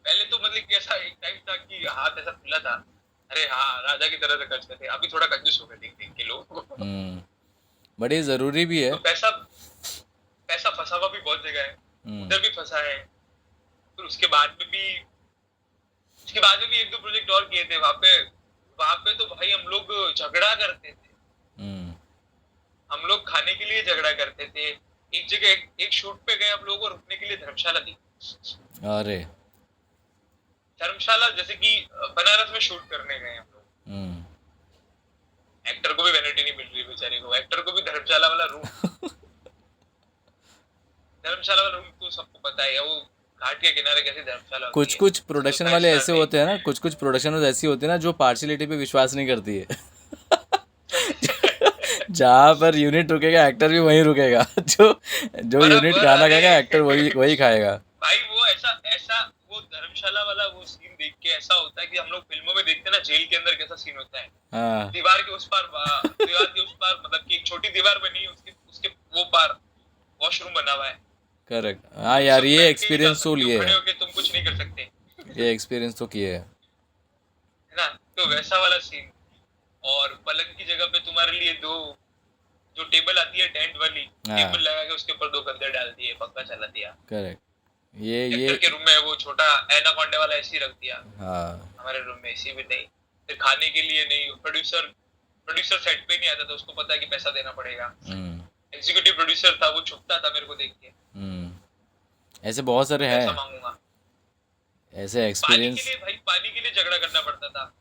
पहले तो मतलब कि ऐसा एक टाइम था कि हाथ ऐसा खुला था, अरे हाँ राजा की तरह से खर्च करते, अभी थोड़ा कंजूस हो गए देख देख के लोग। बट ये जरूरी भी है तो पैसा पैसा फंसा हुआ भी बहुत जगह है, उधर भी फंसा है। फिर उसके बाद में भी एक दो प्रोजेक्ट और किए थे वहां पे तो भाई हम लोग झगड़ा करते थे। हम लोग खाने के लिए झगड़ा करते थे। एक जगह एक शूट पे गए हम लोग और रुकने के लिए धर्मशाला थी। अरे धर्मशाला जैसे कि बनारस में शूट करने गए हम लोग, एक्टर को भी वैनिटी नहीं मिल रही बेचारे को, एक्टर को भी धर्मशाला वाला रूम तो सबको पता है, वो घाट के किनारे कैसी धर्मशाला होती कुछ है। कुछ प्रोडक्शन वाले ऐसे होते हैं ना, कुछ प्रोडक्शन ऐसी होती है ना जो पार्शियलिटी पे विश्वास नहीं करती है। जहाँ पर यूनिट रुकेगा एक्टर भी वहीं रुकेगा। जो यूनिट खाना खाएगा एक्टर वही वही खाएगा। भाई वो ऐसा ऐसा वो धर्मशाला वाला वो सीन देख के ऐसा होता है कि हम लोग फिल्मों में देखते हैं ना जेल के अंदर कैसा सीन होता है। हाँ दीवार के उस पार मतलब कि एक छोटी दीवार बनी है, उसके उसके वो पार वॉशरूम बना हुआ है। करेक्ट। हाँ यार सब ये बैठ के एक्सपीरियंस तो लिए खड़े है, होके तुम कुछ नहीं कर सकते, ये एक्सपीरियंस तो किए है। है ना। तो वैसा वाला सीन। और पलंग की जगह पे तुम्हारे लिए दो जो टेबल आती है टेंट वाली, टेबल लगा के उसके ऊपर दो गद्दे डाल दिए, पंखा चला दिया। करेक्ट। ये एक्टर के रूम में वो छोटा एनाकोंडा वाला एसी रख दिया। हाँ हमारे रूम में एसी भी नहीं। फिर खाने के लिए नहीं, प्रोड्यूसर सेट पे नहीं आता था, उसको पता है कि पैसा देना पड़ेगा। एग्जीक्यूटिव प्रोड्यूसर था, वो छुपता था मेरे को देख के। ऐसे बहुत सारे हैं, मांगूंगा ऐसे पानी एक्सपीरियंस। के लिए, भाई पानी के लिए झगड़ा करना पड़ता था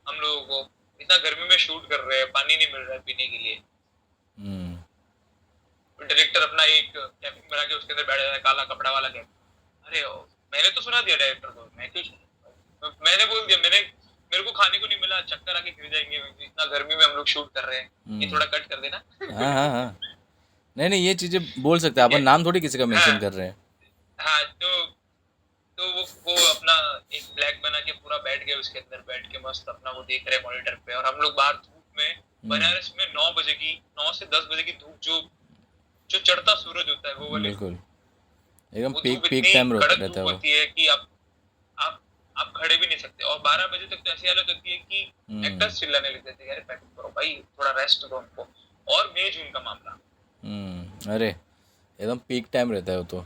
हम लोगों को। इतना गर्मी में शूट कर रहे हैं, पानी नहीं मिल रहा है पीने के लिए। डायरेक्टर अपना एक कैबिन बना के उसके अंदर बैठ जाता है, काला कपड़ा वाला कैबिन। अरे मैंने तो सुना दिया डायरेक्टर को, मैंने बोल दिया, मेरे को खाने को नहीं मिला, चक्कर आके गिर जाएंगे, इतना गर्मी में हम लोग शूट कर रहे हैं, ये थोड़ा कट कर देना। हाँ नहीं ये चीजें बोल सकते हैं अपन, नाम थोड़ी किसी का मेंशन कर रहे हैं। हाँ तो वो अपना एक ब्लैक बना के पूरा बैठ गए, उसके अंदर बैठ के मस्त अपना वो देख रहे मॉनिटर पे, और हम लोग बाहर धूप में, बनारस में 9 से 10 बजे की धूप, जो चढ़ता सूरज होता है वो वाली, बिल्कुल एकदम वो पीक धूप पीक इतनी टाइम कड़क रहता धूप है वो। होती है कि आप खड़े भी नहीं सकते। और 12 बजे तक तो ऐसी हालत होती है कि एक्टर्स चिल्लाने लग जाते हैं, यार पैकअप करो भाई, थोड़ा रेस्ट दो हमको। और मई जून का मामला, अरे एकदम पीक टाइम रहता है वो तो।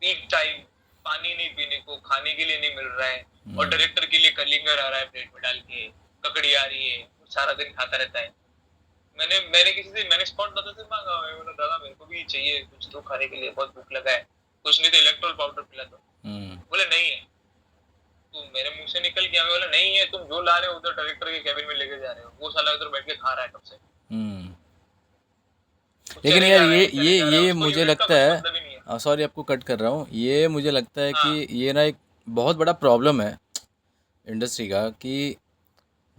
पीक टाइम, पानी नहीं पीने को, खाने के लिए नहीं मिल रहा है, और हम्म, डायरेक्टर के लिए कलिंगर आ रहा है प्लेट में डाल के, ककड़ी आ रही है, वो सारा दिन खाता रहता है। मैंने किसी से, मैंने स्पॉट दादा से मांगा, मैं बोला दादा मेरे को भी चाहिए कुछ तो खाने के लिए, बहुत भूख लगा है, कुछ नहीं तो इलेक्ट्रोल पाउडर पिला दो। हम्म, बोले नहीं है। तो मेरे मुंह से निकल गया, मैं बोला नहीं है, तुम जो ला रहे हो उधर डायरेक्टर के कैबिन में लेके जा रहे हो, वो साला उधर बैठ के खा रहा है कब से, हम्म। वो लेकिन चले यार जा रहा है चले जा रहा है, ये उसको मुझे यूनिट का लगता कुछ है, मतलब ही नहीं है। सॉरी आपको कट कर रहा हूँ, ये मुझे लगता है कि हाँ ये ना एक बहुत बड़ा प्रॉब्लम है इंडस्ट्री का, कि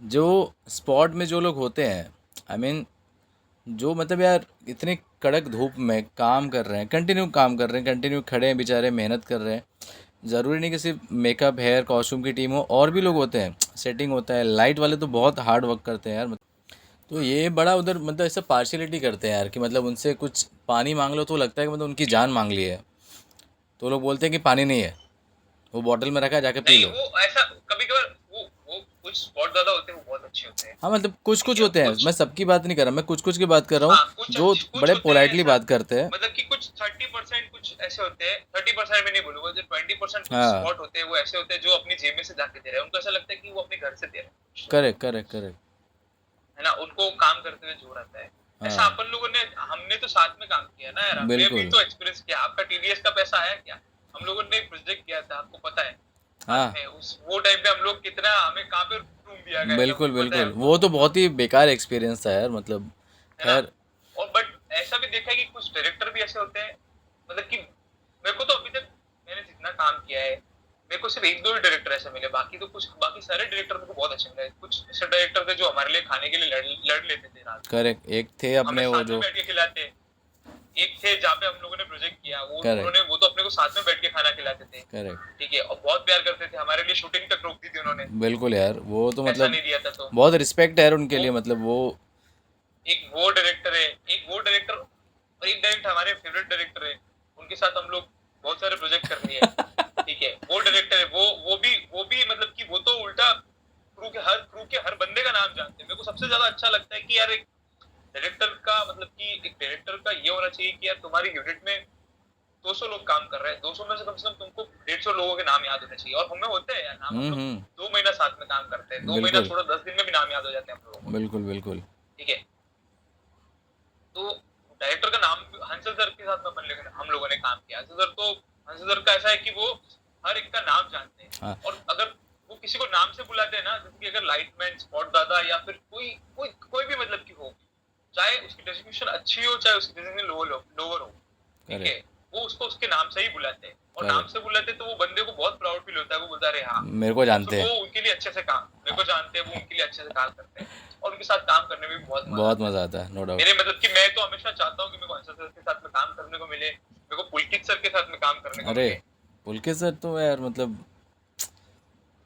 जो स्पॉट में जो लोग होते हैं, आई मीन जो मतलब यार इतने कड़क धूप में काम कर रहे हैं, कंटिन्यू काम कर रहे हैं, कंटिन्यू खड़े हैं बेचारे, मेहनत कर रहे हैं। ज़रूरी नहीं कि सिर्फ मेकअप हेयर कॉस्ट्यूम की टीम हो, और भी लोग होते हैं, सेटिंग होता है, लाइट वाले तो बहुत हार्ड वर्क करते हैं यार। तो ये बड़ा उधर मतलब ऐसा पार्शियलिटी करते हैं यार, कि मतलब उनसे कुछ पानी मांग लो तो लगता है कि मतलब उनकी जान मांग ली है। तो लोग बोलते हैं कि पानी नहीं है, वो बॉटल में रखा है, जाके पी नहीं, लो। वो ऐसा कभी कभार वो कुछ स्पॉट दादा होते हैं, वो बहुत अच्छे होते हैं। हाँ मतलब कुछ ठीक कुछ है, होते हैं, मैं कुछ, सबकी बात नहीं कर रहा, मैं कुछ कुछ की बात कर रहा हूँ, हाँ कुछ जो कुछ बड़े होते हैं पोलाइटली ऐसा, बात करते हैं। मतलब कि कुछ 30% कुछ ऐसे होते हैं, 30% में नहीं बोलूंगा, जो 20% कुछ हाँ, स्पॉट होते हैं वो ऐसे होते हैं जो अपनी जेब में से जाके दे रहे हैं, उनको ऐसा लगता है कि वो अपने घर से दे रहे हैं, करेक्ट करेक्ट करेक्ट। है ना, उनको काम करते हुए जोर आता है। ऐसा हाँ अपन लोगों ने, हमने तो साथ में काम किया ना यार, हमने भी बिल्कुल। तो एक्सपीरियंस किया। आपका टीडीएस का पैसा आया क्या? हम लोगों ने एक प्रोजेक्ट किया था, आपको पता है, हाथ हाँ में उस वो टाइम पे हम लोग कितना, हमें कहाँ पे रूम दिया गया था वो बिल्कुल भी पता है बिल्कुल, हमको, वो तो बहुत ही बेकार एक्सपीरियंस था यार, मतलब है ना। खैर। और बट ऐसा भी देखा है कि कुछ डायरेक्टर भी ऐसे होते हैं, मतलब कि मेरे को तो अभी तक मैंने जितना काम किया है, मेरे को सिर्फ एक दो ही डायरेक्टर ऐसे मिले, बाकी तो कुछ, बाकी सारे डायरेक्टर मेरे को बहुत अच्छे मिले। कुछ ऐसे डायरेक्टर थे जो हमारे लिए खाने के लिए लड़ लेते थे रात को, करेक्ट, एक थे हमें अपने वो साथ में जो। बैठ के खिलाते। एक थे जहाँ पे हम लोगों ने प्रोजेक्ट किया, वो करेक्ट उन्होंने, वो तो अपने को साथ में बैठ के खाना खिलाते थे, करेक्ट। ठीक है, और बहुत प्यार करते थे, हमारे लिए शूटिंग तक रोक दी थी उन्होंने, बिल्कुल यार, वो तो पैसा मतलब नहीं दिया था तो। बहुत रिस्पेक्ट है यार उनके वो लिए, मतलब वो। एक वो डायरेक्टर है, एक वो डायरेक्टर, और एक डायरेक्टर हमारे फेवरेट डायरेक्टर है, उनके साथ हम लोग बहुत सारे प्रोजेक्ट कर रहे हैं, ठीक है, वो डायरेक्टर है, वो भी मतलब कि वो तो उल्टा क्रू के हर बंदे का नाम जानते हैं। मेरे को सबसे ज्यादा अच्छा लगता है कि यार एक डायरेक्टर का, मतलब कि एक डायरेक्टर का ये होना चाहिए कि यार तुम्हारी यूनिट में 200 लोग काम कर रहे हैं, 200 में से कम तुमको 150 लोगों के नाम याद होने चाहिए, और हमें होते हैं यार नाम, हम लोग हम्म। 2 महीना साथ में काम करते हैं, 2 महीना बिल्कुल छोड़ो, 10 दिन में भी नाम याद हो जाते हैं हम लोगों को, बिल्कुल बिल्कुल। ठीक है। तो डायरेक्टर का नाम, हंसल सर के साथ में हम लोगों ने काम किया। हंसल सर का ऐसा है कि वो हर एक का नाम जानते हैं, हाँ और अगर वो किसी को नाम से बुलाते हैं ना, जैसे कि अगर लाइटमैन, स्पॉट दादा, या फिर कोई भी मतलब की हो, चाहे उसकी डेजिग्नेशन अच्छी हो, चाहे उसकी डेजिग्नेशन लोअर हो, ठीक है, करेक्ट वो उसको उसके नाम से ही बुलाते हैं, और नाम करेक्ट। से बुलाते हैं तो वो बंदे को बहुत प्राउड फील होता है, वो बोलता है अरे हाँ। मेरे को और फिर जानते वो हैं। उनके लिए अच्छे से काम, मेरे को जानते हैं, वो उनके लिए अच्छे से काम करते हैं, और उनके साथ काम करने में भी बहुत मजा बहुत आता है। मज़ा आता है, नो डाउट। मेरे मतलब कि मैं तो हमेशा चाहता हूँ कि मेरे को अंशल सर के साथ में काम करने को मिले, मेरे को पुलकित सर के साथ में काम करने को अरे मिले। पुलकित सर तो यार मतलब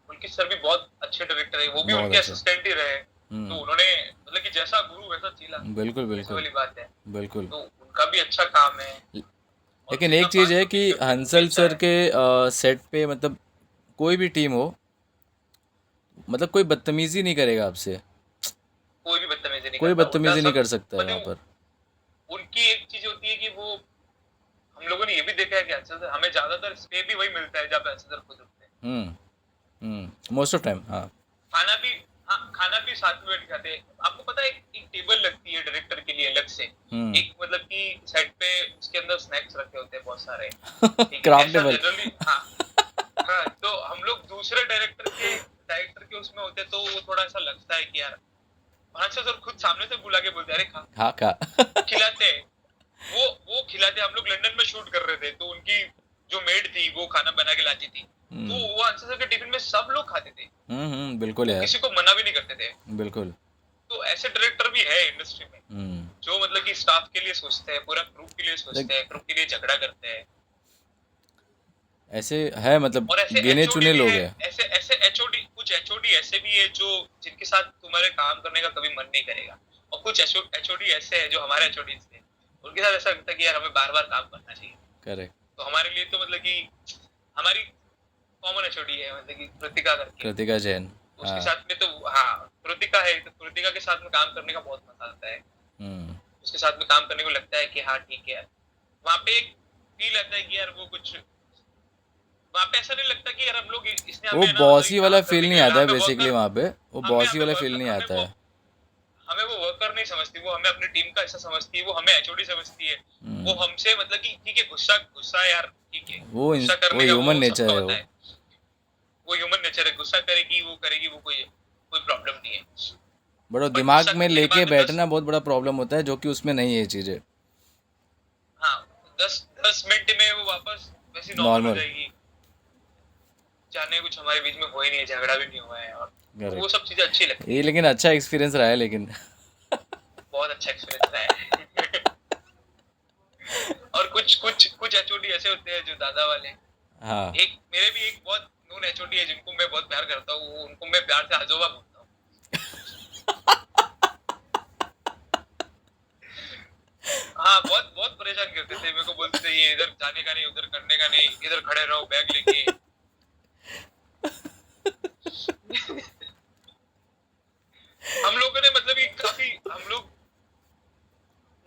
पुलकित सर भी बहुत अच्छे डायरेक्टर है, वो भी बहुत उनके अच्छा। असिस्टेंट ही रहे, तो हम्म। उन्होंने मतलब कि जैसा गुरु वैसा चीला, बिल्कुल ऐसे बिल्कुल वाली बात है। बिल्कुल। तो उनका भी अच्छा काम है, और लेकिन उनका एक चीज़ है 500 कि फीट का क्रू भी हंसल अच्छा सर है। के सेट पे मतलब कोई भी टीम हो, मतलब कोई बदतमीज़ी नहीं करेगा आपसे। कोई भी बदतमीजी नहीं कोई करता, उल्टा बदतमीज़ी नहीं सब, कर सकता है वहाँ मतलब पर। उनकी एक चीज होती है कि वो, हम लोगों ने ये भी देखा है कि अंशल सर, हमें ज्यादातर स्टे भी वही मिलता है जहाँ पे अंशल सर खुद रुकते हैं। मोस्ट ऑफ टाइम हाँ। खाना भी, हाँ खाना भी साथ में बैठ के खाते हैं। आपको पता है एक टेबल लगती है डायरेक्टर के लिए अलग से, हम्म। एक मतलब कि सेट पे उसके अंदर स्नैक्स रखे होते हैं बहुत सारे, ठीक है, ऐसा क्राफ्टेबल। जनरली, हाँ। हाँ, तो हम लोग दूसरे डायरेक्टर के उसमें होते हैं, तो वो थोड़ा सा लगता है कि यार, वहां से सर खुद सामने से बुला के बोलते हैं अरे खा, हाँ खा। वो खिलाते हैं, वो खिलाते। हम लोग लंदन में शूट कर रहे थे, तो उनकी जो मेड थी वो खाना बना के लाती थी, तो हम्म वो आंसर सर के टिफिन में सब लोग खाते थे, बिल्कुल वो यार। किसी को मना भी नहीं करते थे। बिल्कुल। तो ऐसे डायरेक्टर भी है इंडस्ट्री में, हम्म। जो मतलब कि स्टाफ के लिए सोचते हैं, पूरा क्रू के लिए लाइक सोचते हैं, क्रू के लिए झगड़ा करते हैं। ऐसे है, मतलब और ऐसे गिने एचओडी चुने भी लोग है, हैं। ऐसे ऐसे एचओडी, कुछ एचओडी ऐसे भी है जो, जिनके साथ तुम्हारे काम करने का कभी मन नहीं करेगा, और कुछ एचओडी ऐसे है जो हमारे एचओडी थे, उनके साथ ऐसा लगता है कि यार हमें बार बार काम करना चाहिए। करेक्ट। तो हमारे लिए तो मतलब कि हमारी कॉमन एचओडी है, मतलब कि कृतिका करके। कृतिका जैन। उसके हाँ। साथ में तो हाँ, कृतिका है, तो कृतिका के साथ में काम करने का बहुत मजा आता है। हम्म। उसके साथ में काम करने को लगता है कि हाँ ठीक है, वहाँ पे एक फील आता है कि यार वो कुछ, वहाँ पे ऐसा नहीं लगता कि यार हम लोग इसने वो हमें ना मतलब कि बॉसी वाला काम फील करने के नहीं लिए आता है हमें बेसिकली वर्कर, वहाँ पे, वो हमें बॉसी हमें वाला फील वर्कर, नहीं आता है। हमें वो वर्कर नहीं समझती, वो हमें अपनी टीम का हिस्सा समझती है, वो हमें एचओडी समझती है। वो हम्म। हमसे मतलब कि ठीक है, गुस्सा गुस्सा है यार, ठीक है, वो गुस्सा करने का ह्यूमन वो नेचर सबका है होता वो। है। वो ह्यूमन नेचर है, गुस्सा करेगी वो करेगी, वो कोई कोई प्रॉब्लम नहीं है। बड़ा बट दिमाग गुस्सा में करने के लेके बाद में 10, बैठना बहुत बड़ा प्रॉब्लम होता है, जो कि उसमें नहीं है ये चीज़ें। हाँ, 10 10 मिनट में वो वापस वैसी नॉर्मल हो नॉर्मल। जाएगी, जाने कुछ हमारे बीच में हुआ ही नहीं है, झगड़ा भी नहीं हुआ है, और तो वो सब करेक्ट। चीजें अच्छी लगती ये है। लेकिन अच्छा एक्सपीरियंस रहा है लेकिन। बहुत अच्छा एक्सपीरियंस रहा है। और कुछ कुछ कुछ एचओडी ऐसे होते हैं जो दादा वाले। हाँ। एक मेरे भी एक बहुत नून एचओडी है जिनको मैं बहुत प्यार करता हूँ, उनको मैं प्यार से आजोबा बोलता हूँ। हाँ, बहुत बहुत परेशान करते थे मेरे को, बोलते थे ये इधर जाने का नहीं, उधर करने का नहीं, इधर खड़े रहो बैग लेके। हम लोगों ने मतलब कि काफी हम लोग,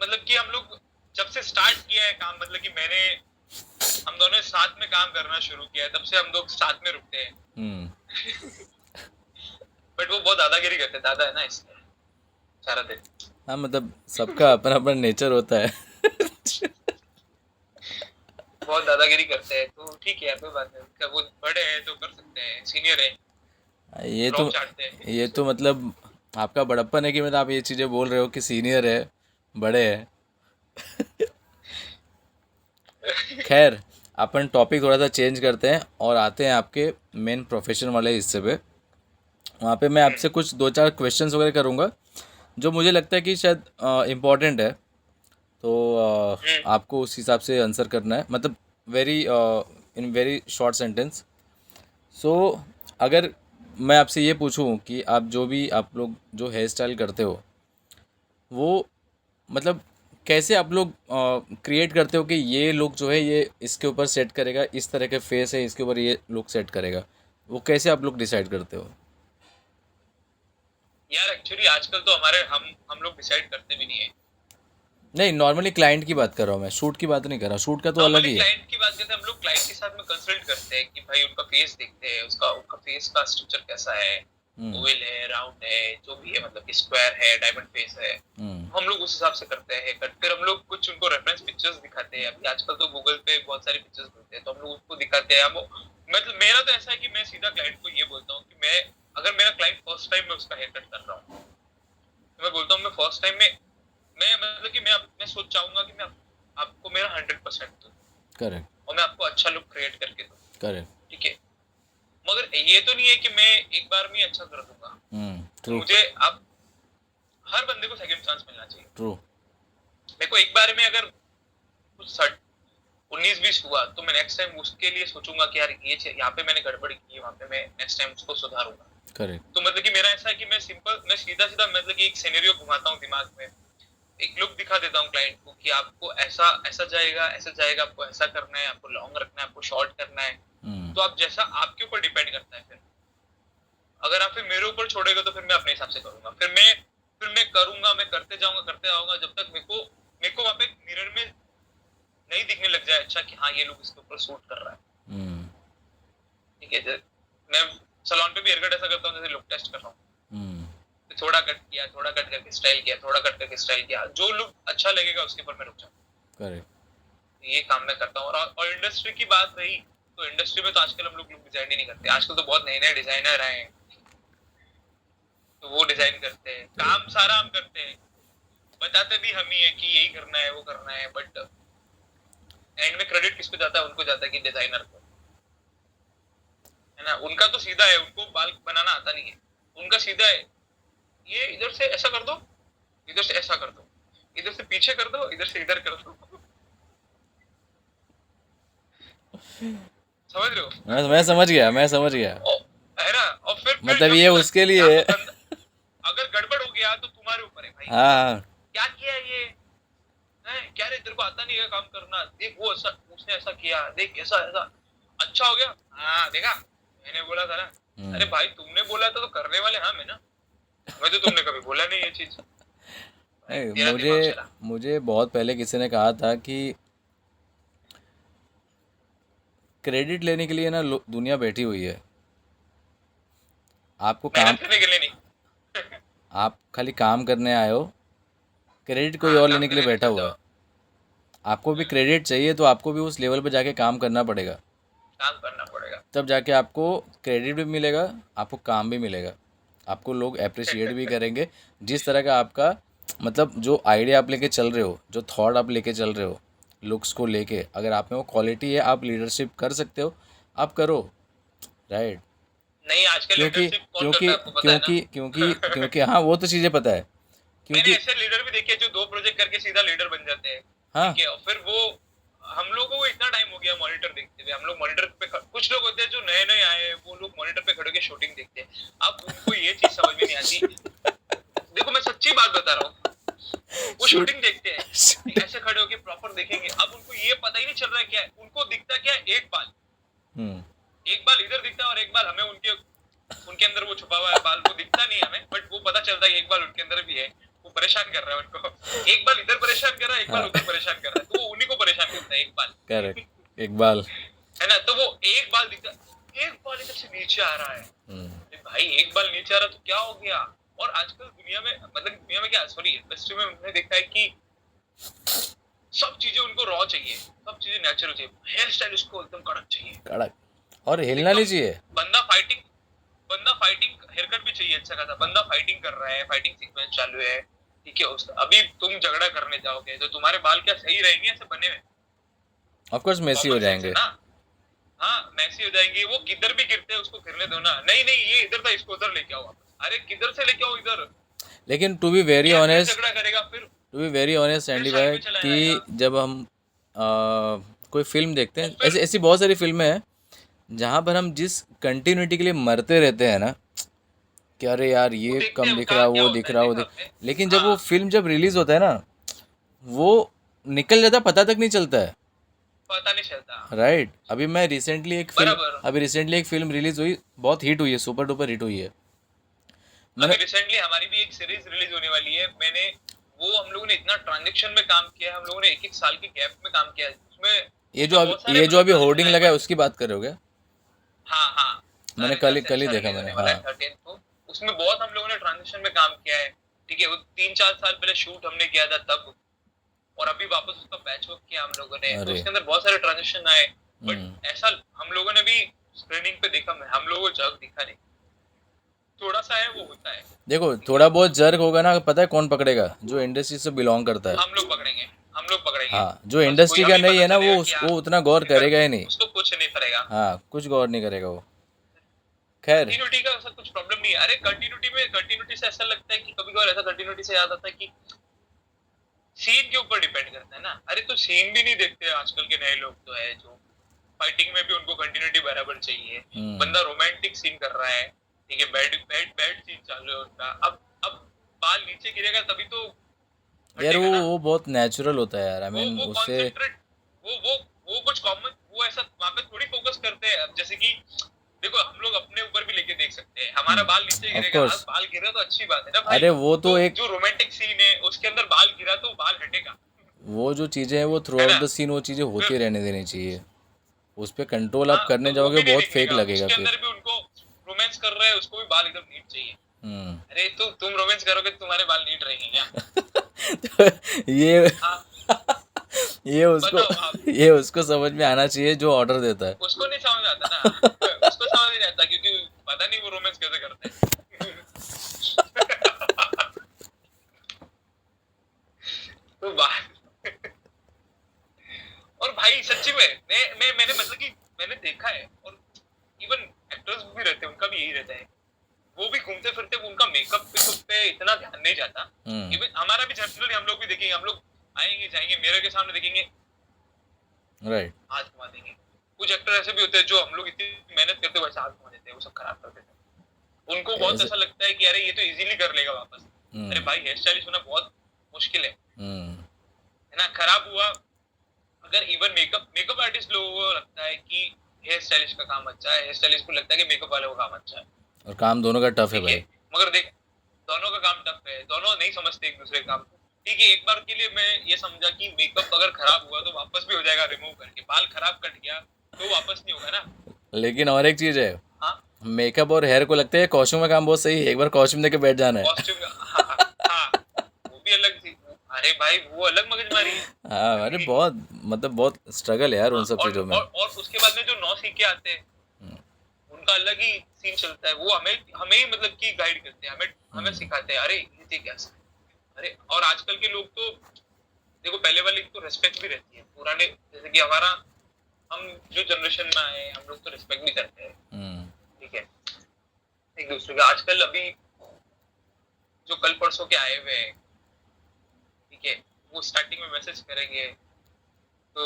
मतलब कि हम लोग जब से स्टार्ट किया है काम, मतलब कि हम दोनों ने साथ में काम करना शुरू किया है, तब से हम लोग साथ में रुकते हैं। हम्म। बट वो बहुत दादागिरी करते हैं, दादा है ना इसलिए सारा दिन। हाँ मतलब सबका अपना अपना नेचर होता है। बहुत दादागिरी करते हैं, तो ठीक है यार, कोई बात नहीं, उनका वो बड़े हैं तो कर सकते हैं, सीनियर है, ये रॉब तो चाटते हैं ये तो मतलब आपका बड़प्पन है कि मतलब आप ये चीज़ें बोल रहे हो कि सीनियर है, बड़े हैं। खैर, अपन टॉपिक थोड़ा सा चेंज करते हैं और आते हैं आपके मेन प्रोफेशन वाले हिस्से पे। वहाँ पे मैं आपसे कुछ दो चार क्वेश्चंस वगैरह करूँगा जो मुझे लगता है कि शायद इम्पोर्टेंट है, तो आपको उस हिसाब से आंसर करना है, मतलब very in very short sentence. So अगर मैं आपसे ये पूछूं कि आप जो भी आप लोग जो हेयर स्टाइल करते हो, वो मतलब कैसे आप लोग क्रिएट करते हो कि ये लुक जो है ये इसके ऊपर सेट करेगा, इस तरह के फेस है इसके ऊपर ये लुक सेट करेगा, वो कैसे आप लोग डिसाइड करते हो? यार एक्चुअली आजकल तो हमारे हम लोग डिसाइड करते भी नहीं है। नहीं, नॉर्मली क्लाइंट की बात कर रहा हूँ मैं, शूट की बात नहीं कर रहा, शूट का तो अलग नॉर्मली ही है। क्लाइंट की बात करते हैं, हम लोग क्लाइंट के साथ में कंसल्ट करते हैं कि भाई उनका फेस देखते हैं, उसका उनका फेस का स्ट्रक्चर कैसा है, हम्म। ओवल है, राउंड है, जो भी है, मतलब कि स्क्वायर है, डायमंड फेस है, हम्म। हम लोग उस हिसाब से करते हैं कट। फिर हम लोग कुछ उनको रेफरेंस पिक्चर्स दिखाते हैं, अभी आजकल तो गूगल पे बहुत सारी पिक्चर्स मिलते हैं, तो हम लोग उसको दिखाते हैं। हम मतलब मेरा तो ऐसा है कि मैं सीधा क्लाइंट को ये बोलता हूँ कि मैं, अगर मेरा क्लाइंट फर्स्ट टाइम में उसका हेयर कट कर रहा हूँ, तो मैं बोलता हूँ मैं फर्स्ट टाइम में मैं मतलब कि मैं सोच चाहूंगा कि मैं आपको मेरा 100% दूं, करेक्ट। और मैं आपको अच्छा लुक क्रिएट करके दूं, करेक्ट। ठीक है। मगर ये तो नहीं है कि मैं एक बार में ही अच्छा कर दूंगा, तो ट्रू। मुझे अब हर बंदे को सेकंड चांस मिलना चाहिए। ट्रू। मेरे को एक बार में अगर कुछ 19-20 हुआ, तो मैं नेक्स्ट टाइम उसके लिए सोचूंगा कि यार ये यहाँ पे मैंने गड़बड़ की है, वहां पे मैं नेक्स्ट टाइम उसको सुधारूंगा। करेक्ट। तो मतलब कि मेरा ऐसा है कि मैं सीधा सीधा मतलब कि एक सिनेरियो घुमाता हूँ दिमाग में, एक लुक दिखा देता हूँ क्लाइंट को कि आपको ऐसा ऐसा जाएगा, ऐसा जाएगा, आपको ऐसा करना है, आपको लॉन्ग रखना है, आपको शॉर्ट करना है। हम्म। तो आप जैसा आपके ऊपर डिपेंड करता है। फिर अगर आप फिर मेरे ऊपर छोड़ेगा तो फिर मैं अपने हिसाब से करूंगा, फिर मैं करूंगा, मैं करते जाऊंगा, करते आऊंगा, जब तक मेरे को वहां पे मिरर में नहीं दिखने लग जाए अच्छा कि हाँ ये लुक इसके ऊपर सूट कर रहा है, हम्म। ठीक है। मैं सलोन पे भी हेयर कट ऐसा करता हूँ जैसे लुक टेस्ट कर रहा हूँ, हम्म। तो थोड़ा कट किया, थोड़ा कट करके स्टाइल किया, थोड़ा कट करके स्टाइल किया, जो लुक अच्छा लगेगा उसके ऊपर मैं रुक जाऊँ। करेक्ट। ये काम मैं करता हूँ। और इंडस्ट्री की बात रही, तो इंडस्ट्री में तो आजकल हम लोग लुक डिजाइन ही नहीं करते, आजकल तो बहुत नए नए डिजाइनर आए हैं, तो वो डिजाइन करते हैं, काम सारा हम करते हैं, बताते भी हम ही है कि यही करना है, वो करना है, बट एंड में क्रेडिट किसको जाता है? उनको जाता है कि डिजाइनर को, है ना। उनका तो सीधा है, उनको बाल बनाना आता नहीं है, उनका सीधा है, ये इधर से ऐसा कर दो, इधर से ऐसा कर दो, इधर से पीछे कर दो, इधर से इधर कर दो। समझ रहे हो? मैं समझ गया, मैं समझ गया। है ना। और फिर मतलब जब ये उसके या लिए। तो बंदा, अगर गड़बड़ हो गया तो तुम्हारे ऊपर है भाई, हाँ। क्या किया ये है, क्या रे तेरे को आता नहीं है काम करना, देख वो ऐसा, उसने ऐसा किया, देख ऐसा ऐसा। अच्छा हो गया, हाँ देखा मैंने बोला था ना। अरे हम्म। भाई तुमने बोला था तो करने वाले हम है ना, मैं तो तुमने कभी बोला नहीं ये चीज। भाई नहीं, तेरा मुझे दिमाग चला। मुझे बहुत पहले किसी ने कहा था कि क्रेडिट लेने के लिए ना दुनिया बैठी हुई है। आपको काम, मेहनत करने के लिए नहीं। आप खाली काम करने आए हो, क्रेडिट कोई हाँ और काम लेने के लिए करके बैठा निकल हुआ जाओ। है। आपको भी क्रेडिट चाहिए तो आपको भी उस लेवल पे जाके काम करना पड़ेगा, काम करना पड़ेगा। तब जाके आपको क्रेडिट भी मिलेगा, आपको काम भी मिलेगा, आपको लोग अप्रिशिएट भी करेंगे। जिस तरह का आपका मतलब जो आइडिया आप लेके चल रहे हो, जो थॉट आप लेके चल रहे हो, लुक्स को लेके, अगर आप में वो क्वालिटी है, आप लीडरशिप कर सकते हो, आप करो। राइट। नहीं आजकल क्योंकि लीडरशिप कौन करता क्योंकि है आपको पता है ना। क्योंकि क्योंकि क्योंकि हाँ, वो तो चीज़ें पता है। मैंने क्योंकि ऐसे लीडर भी देखे जो 2 प्रोजेक्ट करके सीधा लीडर बन जाते हैं। ठीक हाँ। है और फिर वो, हम लोगों को इतना टाइम हो गया मॉनिटर देखते हुए, हम लोग मॉनिटर पे कुछ लोग होते हैं जो नए नए आए हैं, वो लोग मॉनिटर पे खड़े होकर शूटिंग देखते हैं। अब उनको ये चीज समझ में नहीं आती। देखो मैं सच्ची बात बता रहा हूँ, वो शूट शूटिंग देखते हैं, ठीक, शूट ऐसे खड़े होके प्रॉपर देखेंगे। अब उनको ये पता ही नहीं चल रहा है क्या है, उनको दिखता क्या है, एक बाल, हम्म। एक बाल इधर दिखता है और एक बाल हमें उनके उनके अंदर वो छुपा हुआ है बाल, वो दिखता नहीं है हमें, बट वो पता चलता है एक बाल उनके अंदर भी है। वो परेशान कर रहा है उनको, एक बाल इधर परेशान कर रहा है, एक बाल हाँ, उधर परेशान कर रहा है, तो वो उन्हीं को परेशान करता है एक बाल। करेक्ट, एक बाल। है ना, तो वो एक बाल दिखता, एक बाल इधर से नीचे आ रहा है। हम्म। अरे भाई एक बाल नीचे आ रहा तो क्या हो गया। और आजकल दुनिया में, मतलब दुनिया में क्या, सॉरी इंडस्ट्री में हमने देखा है कि सब चीजें उनको रॉ चाहिए, सब चीजें नेचुरल चाहिए, हेयर स्टाइल उसको एकदम कड़क चाहिए, कड़क, और हिलना नहीं एकदम। चाहिए। बंदा फाइटिंग, बंदा फाइटिंग हेयर कट भी चाहिए अच्छा खासा, बंदा फाइटिंग कर रहा है, फाइटिंग सीक्वेंस चालू है, ठीक है, उस अभी तुम झगड़ा करने जाओगे तो तुम्हारे बाल क्या सही रहेंगे ऐसे बने हुए, ऑफ कोर्स मेसी हो कॉमन सेंस है जाएंगे। ना। हाँ मैसी हो जाएंगे, वो किधर भी गिरते हैं उसको गिरने दो ना, नहीं नहीं ये इधर था इसको उधर लेके आओ वापस, अरे किधर से लेके आओ इधर, लेकिन टू बी वेरी क्या फिर ऑनेस्ट, झगड़ा करेगा टू बी वेरी ऑनेस्ट फिर सैंडी साइड भाई, में चला जाएगा। कि जब हम कोई फिल्म देखते और हैं, फिर ऐसी ऐसी बहुत सारी फिल्में हैं जहाँ पर हम जिस कंटिन्यूटी के लिए मरते रहते हैं ना, कि अरे यार वो ये देखते कम हैं दिख कहाँ रहा, क्या वो होता दिख है, रहा, वो देखा दिख, आपने। लेकिन जब वो हाँ फिल्म जब रिलीज होता है ना, वो निकल जाता, पता तक नहीं चलता है। पता नहीं चलता। राइट। बराबर। अभी रिसेंटली एक फिल्म रिलीज हुई, बहुत हिट हुई है, सुपर डुपर हिट हुई है। अभी मैंने, रिसेंटली हमारी भी एक सीरीज रिलीज होने वाली है, मैंने, वो हम लोगों ने इतना ट्रांजेक्शन में काम किया है, हम लोगों ने एक एक साल के गैप में काम किया है उसमें, उसमें बहुत सारे ये जो मतलब अभी ट्रांजेक्शन होर्डिंग आए, लगा है बट उसकी बात कर रहे हो क्या? हाँ हाँ, मैंने तारिका से कल ही अच्छा देखा रिलीज मैंने, होने वाला हाँ। है 13 को। उसमें बहुत हम लोगों ने ट्रांजेक्शन में काम किया है, ठीक है, वो 3-4 साल पहले शूट हमने किया था तब, और अभी वापस उसका पैच वर्क किया हम लोगों ने, तो अरे। उसके अंदर बहुत सारे ट्रांजेक्शन आए। बट हम्म। ऐसा हम लोगों ने भी स्क्रीनिंग पे देखा, हम लोगों को जग दिखा नहीं, थोड़ा सा है वो होता है, देखो, ठीक है, थोड़ा बहुत जर्क होगा ना, पता है कौन पकड़ेगा? जो इंडस्ट्री से बिलोंग करता है। हम लोग पकड़ेंगे, हम लोग पकड़ेंगे। हाँ, जो बस कोई इंडस्ट्री का अभी नहीं पता है ना, चलेगा कि हाँ वो उतना गौर इधर, करेगा ही नहीं। उसको कुछ नहीं करेगा। हाँ, कुछ गौर नहीं करेगा वो। खैर। कंटिन्यूटी का ऐसा कुछ प्रॉब्लम नहीं है, अरे कंटिन्यूटी से ऐसा लगता है कि कभी कभार ऐसा कंटिन्यूटी से याद आता है कि सीन के ऊपर डिपेंड करता है ना। अरे तो सीन भी नहीं देखते आजकल के नए लोग, तो है जो फाइटिंग में भी उनको कंटिन्यूटी बराबर चाहिए, हम्म। बंदा रोमांटिक सीन कर रहा है, ठीक है, बैड बैड बैड सीन चालू है उनका, अब बाल नीचे गिरेगा तभी तो यार हटेगा ना। वो बहुत नेचुरल होता है यार, आई मीन वो उससे। कॉन्सेंट्रेट, वो कुछ कॉमन, वो ऐसा वहां पे थोड़ी फोकस करते हैं। अब जैसे कि देखो हम लोग अपने ऊपर भी लेके देख सकते हैं, हमारा बाल नीचे ऑफ गिरेगा, कोर्स। बाल गिरा तो अच्छी बात है ना भाई। अरे वो तो तो एक, जो रोमांटिक सीन है उसके अंदर बाल गिरा तो बाल हटेगा, वो जो चीज़ें हैं वो थ्रू है आउट ना। द सीन वो चीज़ें फिर होती रहने देनी चाहिए। उस पर कंट्रोल आप हाँ करने तो वो जाओगे, भी नहीं बहुत दिखने फेक का, लगेगा उसके फिर। अंदर भी उनको रोमांस कर रहा है, उसको भी बाल एकदम नीट चाहिए। हम्म। अरे तो तुम रोमांस करोगे तो तुम्हारे बाल नीट रहेंगे क्या। तो ये हाँ ये उसको बताओ आप, ये उसको समझ में आना चाहिए जो ऑर्डर देता है। उसको नहीं समझ आता ना, उसको समझ नहीं आता क्योंकि पता नहीं वो रोमांस कैसे करते हैं। तो बात, और भाई सच्ची में मैंने मतलब कि मैंने देखा है, और इवन एक्टर्स भी रहते हैं उनका भी यही रहता है, वो भी घूमते फिरते उनका मेकअप पे इतना ध्यान नहीं जाता। हम्म। इवन हमारा भी जनरली हम लोग भी देखेंगे, हम लोग आएंगे जाएंगे मिरर के सामने देखेंगे, राइट। हाथ घुमा देंगे। कुछ एक्टर ऐसे भी होते हैं जो हम लोग इतनी मेहनत करते हुए हाथ घुमा देते हैं, वो सब खराब कर देते हैं, उनको बहुत ऐसे। ऐसा लगता है कि अरे ये तो इजीली कर लेगा वापस। अरे हम्म। भाई हेयर स्टाइलिश होना बहुत मुश्किल हम्म। है ना, खराब हुआ अगर, इवन मेकअप मेकअप आर्टिस्ट लोगों को लगता है कि हेयर स्टाइलिश का काम अच्छा है, हेयर स्टाइलिश को लगता है कि मेकअप वाले का काम अच्छा है। और काम दोनों का टफ है ठीक है, भाई। मगर देख, दोनों का काम टफ है, दोनों नहीं समझते एक दूसरे के काम को। ठीक है, एक बार के लिए मैं ये समझा कि मेकअप अगर खराब हुआ तो वापस भी हो जाएगा रिमूव करके, बाल खराब कट गया तो वापस नहीं होगा ना। लेकिन और एक चीज़ है, हाँ, मेकअप और हेयर को लगता है कॉस्ट्यूम का काम बहुत सही है, एक बार कॉस्ट्यूम देके बैठ जाना है। कॉस्ट्यूम, हाँ हाँ हाँ, वो भी अलग थी। अरे भाई वो अलग मगजमारी है हाँ, अरे जिंदगी। बहुत मतलब बहुत स्ट्रगल है यार उन हाँ, सब चीज़ों में। और उसके बाद में जो नौ सीखे आते हैं हम्म, उनका अलग ही सीन चलता है। वो हमें हमें ही मतलब कि गाइड करते हैं, हमें हमें हम्म, सिखाते हैं, अरे ये कैसे। अरे और आजकल के लोग तो देखो, पहले वाले की तो रेस्पेक्ट भी रहती है, पुराने जैसे कि हमारा, हम जो जनरेशन में आए हैं हम लोग तो रिस्पेक्ट भी करते हैं। हम्म, ठीक है, एक दूसरे का। आजकल अभी जो कल परसों के आए हुए हैं, ठीक है, वो स्टार्टिंग में मैसेज करेंगे तो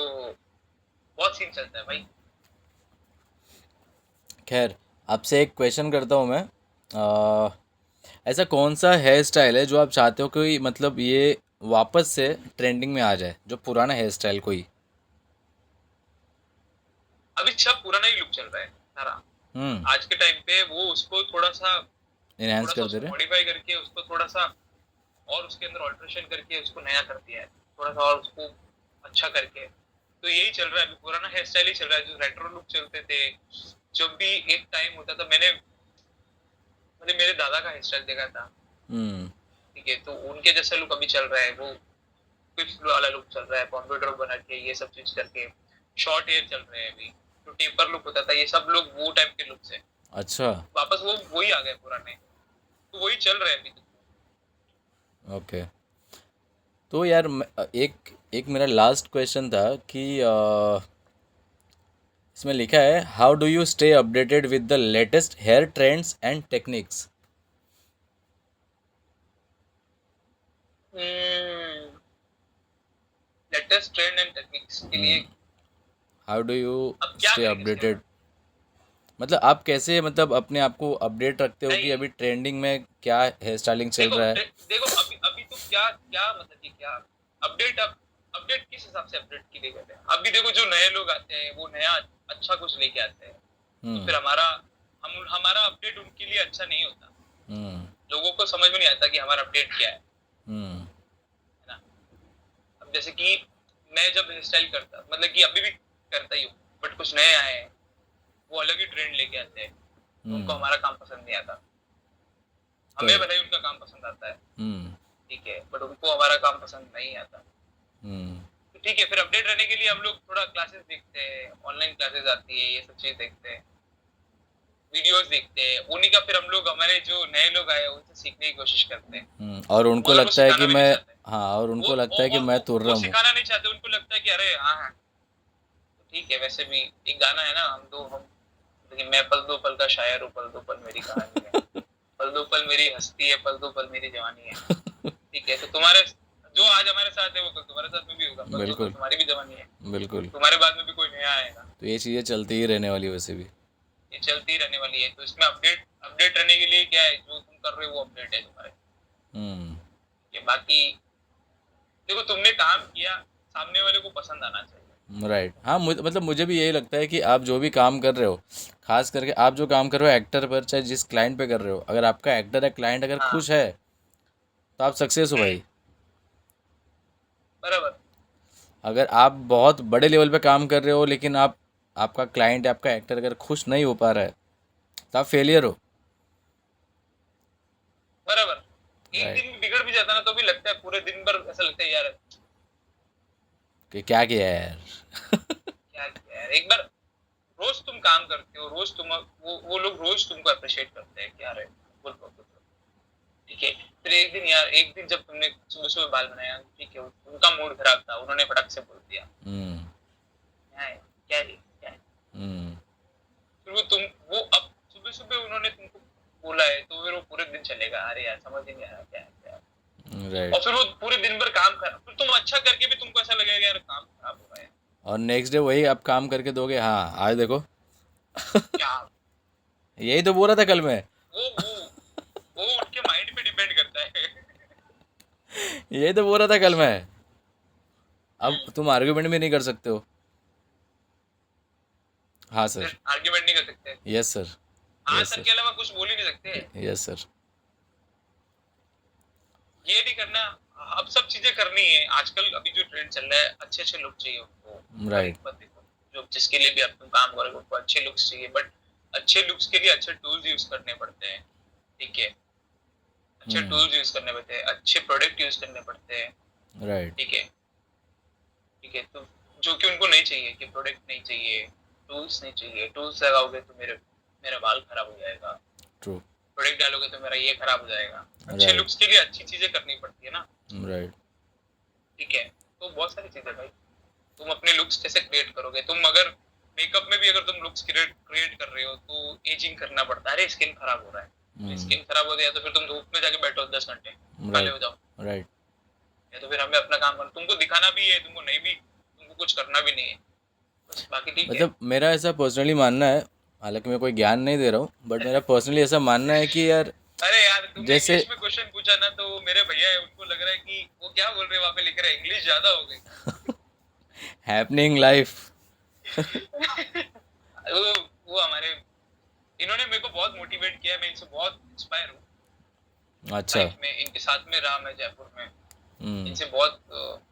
बहुत सीन चलता है भाई। खैर, आपसे एक क्वेश्चन करता हूँ मैं। ऐसा कौन सा हेयर स्टाइल है जो आप चाहते हो कि मतलब ये वापस से ट्रेंडिंग में आ जाए, जो पुराना हेयर स्टाइल कोई। अभी सब पुराना ही लुक चल रहा है सारा। हम्म। आज के टाइम पे वो उसको इनहेंस थोड़ा सा कर दे उसको रहे। मॉडिफाई करके, उसको थोड़ा सा और उसके अंदर ऑल्ट्रेशन करके उसको नया कर दिया है, थोड़ा सा और उसको अच्छा करके। तो यही चल रहा है, अभी पुराना हेयर स्टाइल ही चल रहा है, जो रेट्रो लुक चलते थे। जब भी एक टाइम होता था, मैंने मतलब मेरे दादा का हेयर स्टाइल देखा था। हम्म, ठीक है, तो उनके जैसा लुक अभी चल रहा है, वो क्लिप्स वाला लुक चल रहा है, कंप्यूटर बना के ये सब चीज करके। शॉर्ट हेयर चल रहे हैं अभी, जो टेपर लुक होता था, ये सब लोग वो टाइप के लुक से अच्छा। वापस वो वही आ गए पुराने। तो वही चल रहे हैं अभी तो। ओके। तो यार एक एक मेरा लास्ट क्वेश्चन था कि इसमें लिखा है, how do you stay updated with the latest hair trends and techniques. Latest trend and techniques के लिए हाउ डू यू अब क्या स्टे करेंगे इसके अपडेटेड, बारे मतलब आप कैसे मतलब अपने आप को अपडेट रखते हो में। कि नहीं, अभी ट्रेंडिंग में क्या हेयर स्टाइलिंग चल देखो रहा है। देखो अभी अभी तो क्या क्या मतलब कि क्या अपडेट, अब अपडेट किस हिसाब से अपडेट की जाते हैं। अभी देखो जो नए लोग आते हैं वो नया अच्छा कुछ लेके आते हैं, तो हम्म, फिर हमारा अपडेट उनके लिए अच्छा नहीं होता। हम्म, लोगों को समझ में नहीं आता कि हमारा अपडेट क्या हम्म, है ना। अब जैसे कि मैं जब हेयर स्टाइल करता, मतलब कि अभी भी करता ही हूँ, बट कुछ नए आए हैं, वो अलग ही ट्रेंड लेके आते हैं, उनको हम्म, हमारा काम पसंद नहीं आता। हमें करेक्ट। भले ही उनका काम पसंद आता है, हम्म, ठीक है, बट उनको हमारा काम पसंद नहीं आता। हम्म, तो ठीक है, फिर अपडेट रहने के लिए हम लोग थोड़ा क्लासेस देखते हैं, ऑनलाइन क्लासेस आती है, ये सब चीज देखते हैं, वीडियोस देखते हैं उन्हीं का। फिर हम लोग हमारे जो नए लोग आए हैं उनसे सीखने की कोशिश करते हैं, और उनको मगर वो लगता है कि सिखाना भी नहीं मैं, चाहते। हाँ, और वो उनको लगता है कि और मैं वो तुर्रम हूँ। सिखाना नहीं चाहते, उनको लगता है कि अरे हाँ हाँ, तो ठीक है। वैसे भी एक गाना है ना, हम लेकिन मैं पल दो पल का शायर हूँ, पल दो पल मेरी कहानी है, पल दो पल मेरी हस्ती है, पल दो पल मेरी जवानी है। ठीक है, तो तुम्हारे जो आज हमारे साथ है वो कल तुम्हारे साथ में भी होगा, पल दो पल बिल्कुल, तुम्हारी भी जवानी है, बिल्कुल। तुम्हारे बाद में भी कोई नया आएगा। तो ये चीज़ें चलती ही रहने वाली वैसे भी। ये चलती रहने वाली है, तो इसमें अपडेट अपडेट रहने के लिए क्या है, जो तुम कर रहे हो वो अपडेट है तुम्हारे। हम्म, ये बाकी देखो, तुमने काम किया, सामने वाले को पसंद आना चाहिए। राइट। हाँ, मतलब मुझे भी यही लगता है कि आप जो भी काम कर रहे हो, खास करके आप जो काम कर रहे हो एक्टर पर, चाहे जिस क्लाइंट पे कर रहे हो, अगर आपका एक्टर या क्लाइंट अगर हाँ। खुश है तो आप सक्सेस हो भाई। बराबर। अगर आप बहुत बड़े लेवल पे काम कर रहे हो लेकिन आप, आपका क्लाइंट या आपका एक्टर अगर खुश नहीं हो पा रहा है तो आप फेलियर हो। बराबर। एक राइट। दिन भी बिगड़ भी जाता है ना, तो भी लगता है पूरे दिन भर ऐसा लगता है यार कि क्या किया है यार। क्या किया यार। एक बार रोज तुम काम करते हो, रोज तुम वो लोग रोज तुमको अप्रिशिएट करते हैं कि यार गुड गुड। ठीक है, फिर एक दिन यार, एक दिन जब तुमने सुबह सुबह बाल बनाया, ठीक है, उनका मूड खराब था, उन्होंने फटक से बोल दिया हम्म, क्या है, क्या है, क्या है। हम्म, फिर वो अब सुबह सुबह उन्होंने तुमको बोला है, तो फिर वो पूरे दिन चलेगा, अरे यार समझ ही नहीं आ रहा क्या है क्या है। राइट। और फिर वो पूरे दिन भर काम कर, फिर तुम अच्छा करके भी तुमको ऐसा लगेगा यार काम खराब हो रहा है। और नेक्स्ट डे वही आप काम करके दोगे, हाँ आज देखो। क्या, यही तो बोल रहा था कल मैं। वो उनके माइंड पे डिपेंड करता है। यही तो बोल रहा था कल मैं। अब हम्म, तुम आर्ग्यूमेंट भी नहीं कर सकते हो। हाँ सर। फिर आर्ग्यूमेंट नहीं कर सकते। Yes sir. हाँ यस सर सर। के अलावा कुछ बोल ही नहीं सकते। Yes sir. ये नहीं करना। अब सब चीजें करनी है आजकल। अभी जो ट्रेंड चल रहा है, अच्छे अच्छे लोग चाहिए उनको। हर राइट। एक बंदे को जो जिसके लिए भी आप तुम काम करोगे उनको अच्छे लुक्स चाहिए, बट अच्छे लुक्स के लिए अच्छे टूल्स यूज करने पड़ते हैं। ठीक है, अच्छे हम्म। टूल्स यूज करने पड़ते हैं, अच्छे प्रोडक्ट यूज करने पड़ते हैं। राइट। ठीक है। ठीक है, तो जो कि उनको नहीं चाहिए, कि प्रोडक्ट नहीं चाहिए, टूल्स नहीं चाहिए। टूल्स लगाओगे तो मेरे मेरा बाल खराब हो जाएगा, ट्रू। प्रोडक्ट डालोगे तो मेरा ये खराब हो जाएगा। अच्छे राइट। लुक्स के लिए अच्छी चीजें करनी पड़ती है ना। राइट। ठीक है, तो बहुत सारी चीजें भाई। तुम अपने लुक्स कैसे क्रिएट करोगे? तुम अगर मेकअप में भी अगर तुम लुक्स क्रिएट कर रहे हो तो एजिंग करना पड़ता है। अरे स्किन खराब हो रहा है, स्किन खराब हो गया तो फिर तुम धूप में जाके बैठो 10 घंटे, काले राइट। हो जाओ। राइट। या तो फिर हमें अपना काम करना, तुमको दिखाना भी है, तुमको नहीं भी, तुमको कुछ करना भी नहीं है, बस बाकी ठीक है। मतलब मेरा ऐसा पर्सनली मानना है, हालांकि मैं कोई ज्ञान नहीं दे रहा हूँ, बट मेरा पर्सनली ऐसा मानना है कि यार अरे यार तुमने जैसे इंग्लिश में क्वेश्चन पूछा ना, तो मेरे भैया है उनको लग रहा है कि वो क्या बोल रहे हैं, वहां पे लिख रहे हैं इंग्लिश ज्यादा हो गई। Happening life. वो हमारे, इन्होंने मेरे को बहुत मोटिवेट किया है, मैं इनसे बहुत इंस्पायर हूँ अच्छा। लाइफ में। इनके साथ में रहा मैं जयपुर में, हम्म। इनसे बहुत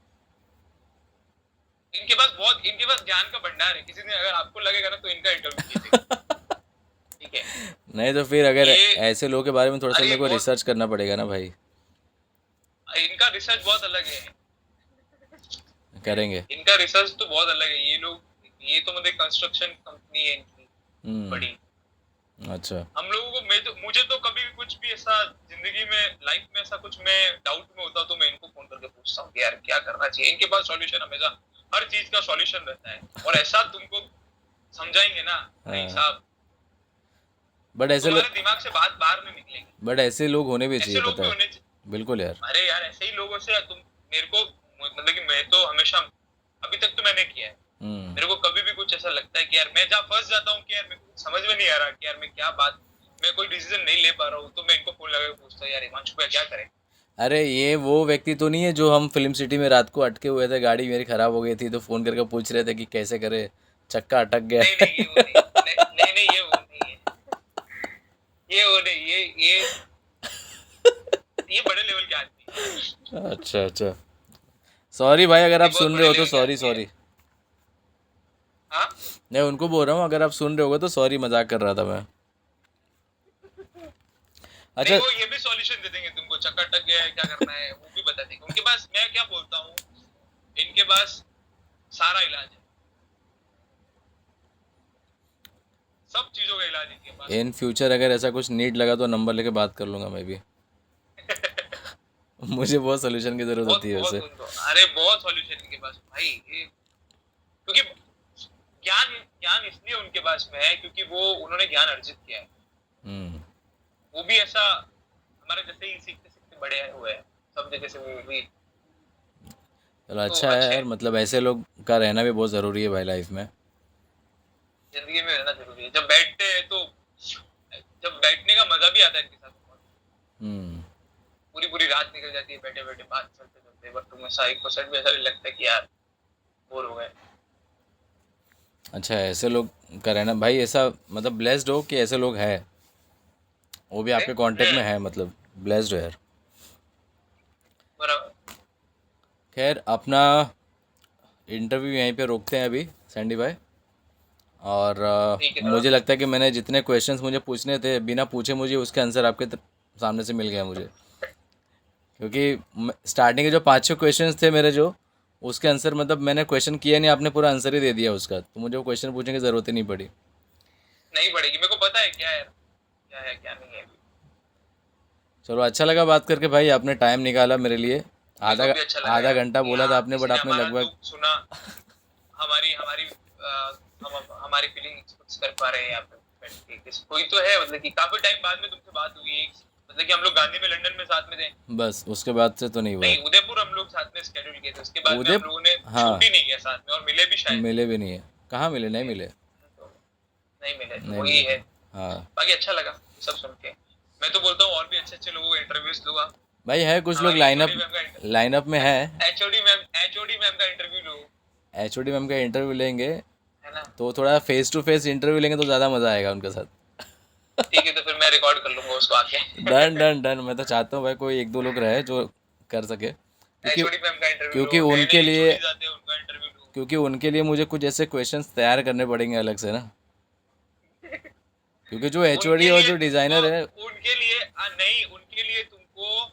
इनके पास ज्ञान का भंडार है। किसी दिन अगर आपको लगेगा ना तो इनका इंटरव्यू कीजिएगा। ठीक है। नहीं तो फिर अगर ये ऐसे लोगों के बारे में थोड़ा सा अरे मेरे को बहुत, रिसर्च करना पड़ेगा ना भाई। इनका रिसर्च बहुत अलग है। करेंगे। इनका रिसर्च तो बहुत अलग है। ये लोग, ये तो मतलब कंस्ट्रक्शन कंपनी है इनकी हम्म। बड़ी। अच्छा। हम लोगों को, मुझे तो कभी भी कुछ भी ऐसा जिंदगी में, लाइफ में ऐसा कुछ मैं डाउट में होता तो मैं इनको फोन करके पूछता हूँ कि यार क्या करना चाहिए। इनके पास सॉल्यूशन हमेशा, हर चीज का सॉल्यूशन रहता है, और ऐसा तुमको समझाएंगे ना भाई हाँ। साहब, बट ऐसे लोग तुम्हारे दिमाग से बात बाहर नहीं निकलेगी। बट ऐसे लोग होने भी ऐसे चाहिए, लोग पता भी है। होने चाहिए। बिल्कुल यार। अरे यार ऐसे ही लोगों से तुम, मेरे को मतलब कि मैं तो हमेशा, अभी तक तो मैंने किया है। हम्म। मेरे को कभी भी कुछ ऐसा लगता है कि यार मैं जहाँ फंस जाता हूँ कि यार मेरे को कुछ समझ में नहीं आ रहा कि यार मैं क्या बात, मैं कोई डिसीजन नहीं ले पा रहा हूँ, तो मैं इनको फोन लगा के पूछता हूँ यार हिमांशु भैया क्या करें। अरे ये वो व्यक्ति तो नहीं है जो हम फिल्म सिटी में रात को अटके हुए थे, गाड़ी मेरी खराब हो गई थी तो फ़ोन करके पूछ रहे थे कि कैसे करे, चक्का अटक गया नहीं है। नहीं ये वो नहीं, नहीं नहीं नहीं, ये वो नहीं है, ये वो नहीं, ये बड़े लेवल के आदमी है। अच्छा अच्छा। सॉरी भाई अगर ये आप बहुत सुन रहे बड़े हो तो लेवल के सॉरी आदमी है। सॉरी। हाँ। मैं उनको बोल रहा हूँ अगर आप सुन रहे होगे तो सॉरी, मजाक कर रहा था मैं। नहीं अच्छा। वो ये भी सॉल्यूशन दे देंगे तुमको, चक्कर अटक गया है क्या करना है वो भी बता देंगे। उनके पास, मैं क्या बोलता हूँ, इनके पास सारा इलाज है, सब चीजों का इलाज इनके पास इन फ्यूचर अगर ऐसा कुछ नीड लगा तो नंबर लेके बात कर लूँगा मैं भी। है। मुझे बहुत सोल्यूशन की ज़रूरत बहुत होती है बहुत वैसे। उनको, अरे बहुत सॉल्यूशन इनके पास भाई। क्योंकि ज्ञान ज्ञान इसलिए उनके पास में है क्योंकि वो, उन्होंने ज्ञान अर्जित किया है। हम्म। वो भी ऐसा हमारे जैसे ही सीखते सीखते बड़े हुए हैं, सब जगह से वो भी। चलो तो अच्छा है अच्छे यार, हैं। मतलब ऐसे लोग का रहना भी बहुत ज़रूरी है भाई लाइफ में। जिंदगी में रहना जरूरी है। जब बैठते हैं तो, जब बैठने का मजा भी आता है इनके साथ बहुत। हम्म। पूरी पूरी रात निकल जाती है बैठे बैठे बात चलते चलते, बट तुम्हें सा 1% भी ऐसा नहीं लगता है कि यार बोर हो गए। अच्छा ऐसे लोग का रहना भाई, ऐसा मतलब ब्लेस्ड हो कि ऐसे लोग हैं, वो भी आपके कांटेक्ट में है, मतलब ब्लेस्ड हो यार। बराबर। खैर अपना इंटरव्यू यहीं पे रोकते हैं अभी सैंडी भाई। और ठीक है मुझे जनाब। लगता है कि मैंने जितने क्वेश्चंस मुझे पूछने थे बिना पूछे मुझे उसके आंसर आपके सामने से मिल गया मुझे। क्योंकि स्टार्टिंग के जो 5-6 क्वेश्चंस थे मेरे जो, उसके आंसर मतलब मैंने क्वेश्चन किया नहीं, आपने पूरा आंसर ही दे दिया उसका, तो मुझे वो क्वेश्चन पूछने की ज़रूरत ही नहीं पड़ी। नहीं पड़ेगी, मेरे को पता है क्या है, क्या है क्या नहीं है। चलो अच्छा लगा बात करके भाई, आपने टाइम निकाला मेरे लिए। मेरे आधा को भी अच्छा लगा आधा यार घंटा कि बोला था हाँ आपने, किसी बट ने आपने हमारा लगभग। दुख सुना, हमारी हमारी हमारी फीलिंग एक्सप्रेस कर पा रहे हैं यहाँ पे बैठ के। कोई तो है, मतलब कि काफी टाइम बाद में तुमसे बात हुई है। मतलब कि हम लोग गांधी में, लंदन में साथ में थे। बस उसके बाद से तो नहीं हुआ नहीं है। उदयपुर हम लोग साथ में स्केड्यूल किए थे, उसके बाद में उदय हम लोगों ने शूट हाँ, ही नहीं किया साथ में, और मिले भी शायद मिले भी नहीं है। कहाँ मिले, नहीं नहीं। मिले। तो नहीं मिले, तो नहीं वही मिले है। थे। हाँ बाकी अच्छा लगा सब सुन के। मैं तो बोलता हूँ और भी अच्छे अच्छे लोगों को इंटरव्यूज लो आप। भाई, है कुछ लोग हमारी एचओडी मैम का, लाइनअप में है। एचओडी मैम का इंटरव्यू लो। एचओडी मैम का इंटरव्यू लेंगे। है ना। तो थोड़ा फेस टू फेस इंटरव्यू लेंगे तो ज़्यादा मज़ा आएगा उनके साथ। ठीक है, तो फिर मैं रिकॉर्ड कर लूंगा उसको आके। डन डन डन, मैं तो चाहता हूँ भाई कोई एक दो लोग रहे जो कर सके, क्योंकि एचओडी मैम का इंटरव्यू क्योंकि लो, नए उनके नए लिए एचओडी आते हैं उनका इंटरव्यू लो। क्योंकि उनके लिए मुझे कुछ ऐसे क्वेश्चंस तैयार करने पड़ेंगे अलग से ना, क्योंकि जो एचओडी उनके और लिए जो तुमको, डिज़ाइनर है। उनके लिए नहीं, उनके लिए तुमको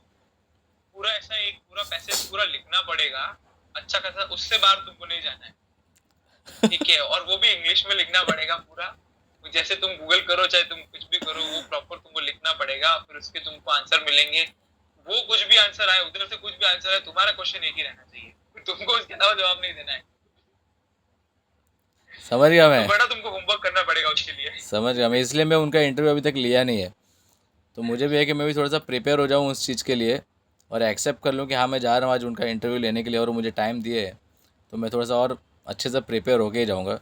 पूरा ऐसा एक पूरा पैसेज पूरा लिखना पड़ेगा अच्छा खासा, उससे बाहर तुमको नहीं जाना है, ठीक है? और वो भी इंग्लिश में लिखना पड़ेगा पूरा, जैसे तुम गूगल करो चाहे तुम कुछ भी करो, वो प्रॉपर तुमको लिखना पड़ेगा, फिर उसके तुमको आंसर मिलेंगे। वो कुछ भी आंसर आए, उधर से कुछ भी आंसर आए, तुम्हारा क्वेश्चन एक ही रहना चाहिए, फिर तुमको उसके अलावा जवाब नहीं देना है। समझ गया तो मैं, बड़ा तुमको होमवर्क करना पड़ेगा उसके लिए। समझ गया मैं, इसलिए मैं उनका इंटरव्यू अभी तक लिया नहीं है। तो मुझे भी है कि मैं भी थोड़ा सा प्रिपेयर हो जाऊँ उस चीज़ के लिए, और एक्सेप्ट कर लूँ कि हाँ मैं जा रहा हूँ आज उनका इंटरव्यू लेने के लिए, और मुझे टाइम दिए है, तो मैं थोड़ा सा और अच्छे से प्रिपेयर होके ही जाऊँगा।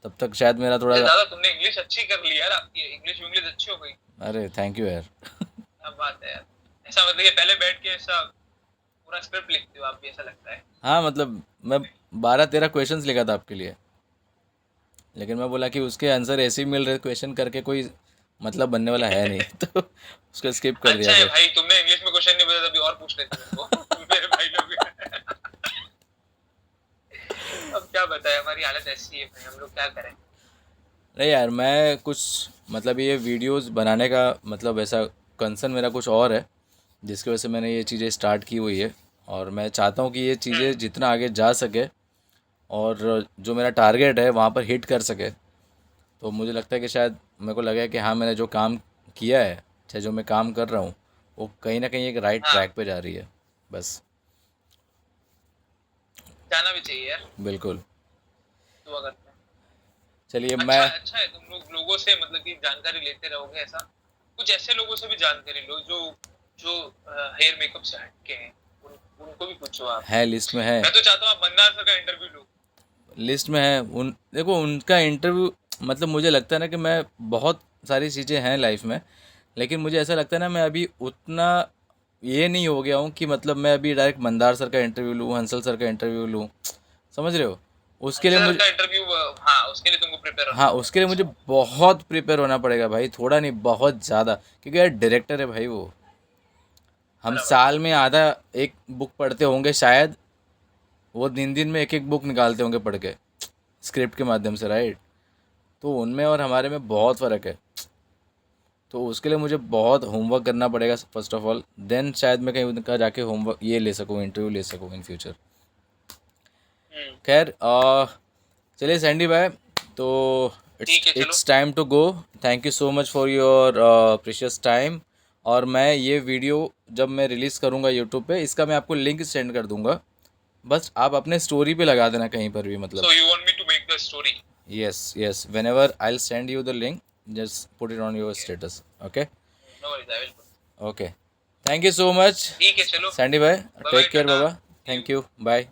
तब तक शायद मेरा थोड़ा इससे सा। ज्यादा तुमने इंग्लिश अच्छी कर ली यार, आपकी इंग्लिश इंग्लिश अच्छी हो गई। अरे थैंक यू यार। क्या बात है यार, ऐसा मतलब कि पहले बैठ के ऐसा पूरा स्क्रिप्ट लिखते हो आप भी, ऐसा लगता है। हाँ मतलब मैं 12-13 क्वेश्चंस लिखा था आपके लिए, लेकिन मैं बोला कि उसके आंसर ऐसे ही मिल रहे क्वेश्चन करके कोई मतलब बनने वाला है नहीं तो उसको स्किप कर अच्छा दिया है फिर। भाई, तुमने इंग्लिश में क्वेश्चन नहीं बता, अभी और पूछ लेते मेरे को। मेरे भाई लोग। अब क्या बताए, हमारी हालत ऐसी है भाई, हम लोग क्या करें। नहीं यार, मैं कुछ मतलब ये वीडियोस बनाने का मतलब ऐसा कंसर्न मेरा कुछ और है, जिसकी वजह से मैंने ये चीज़ें स्टार्ट की हुई है, और मैं चाहता हूँ कि ये चीज़ें जितना आगे जा सके और जो मेरा टारगेट है वहाँ पर हिट कर सके। तो मुझे लगता है कि शायद मेरे को लगा है कि हाँ मैंने जो काम किया है, चाहे जो मैं काम कर रहा हूँ, वो कहीं ना कहीं एक राइट हाँ, ट्रैक पे जा रही है। बस। जाना भी चाहिए यार, बिल्कुल। दुआ करते हैं। चलिए अच्छा मैं। अच्छा है, तुम लोग लोगों से मतलब कि जानकारी लेते रहोगे, ऐसा कुछ ऐसे लोगों से भी जानकारी लो जो जो हेयर मेकअप से हटके हैं, उनको भी पूछो आप। है लिस्ट में है, मैं तो चाहता हूँ आप मंदार सर का इंटरव्यू लो। लिस्ट में है उन, देखो उनका इंटरव्यू, मतलब मुझे लगता है ना कि मैं बहुत सारी चीज़ें हैं लाइफ में, लेकिन मुझे ऐसा लगता है ना मैं अभी उतना ये नहीं हो गया हूँ कि मतलब मैं अभी डायरेक्ट मंदार सर का इंटरव्यू लूँ, हंसल सर का इंटरव्यू लूँ। समझ रहे हो? उसके लिए सर मुझे, का इंटरव्यू, हाँ उसके लिए तुमको प्रिपेयर होना हाँ उसके पड़ेगा। लिए मुझे अच्छा, बहुत प्रिपेयर होना पड़ेगा भाई, थोड़ा नहीं बहुत ज़्यादा, क्योंकि यार डायरेक्टर है भाई वो। हम बराबर। साल में आधा एक बुक पढ़ते होंगे शायद, वो दिन दिन में एक एक बुक निकालते होंगे पढ़ के स्क्रिप्ट के माध्यम से, राइट? तो उनमें और हमारे में बहुत फ़र्क है। तो उसके लिए मुझे बहुत होमवर्क करना पड़ेगा फर्स्ट ऑफ ऑल, देन शायद मैं कहीं उनका जाके होमवर्क ये ले सकूँ, इंटरव्यू ले सकूँ इन फ्यूचर। हम्म, खैर चलिए सैंडी भाई, तो इट्स ठीक है चलो। It's time to go. Thank you so much for your precious time. और मैं ये वीडियो जब मैं रिलीज़ करूँगा यूट्यूब पे, इसका मैं आपको लिंक सेंड कर दूँगा, बस आप अपने स्टोरी पे लगा देना कहीं पर भी मतलब। So you want me to make the story? Yes yes, whenever I will send you the link, just put it on your Okay. Status. Okay. No worries, I will put. Okay, thank you so much ठीक है चलो, Sandy भाई। Bye bye, take care tata, बाबा। see you. Thank you, bye.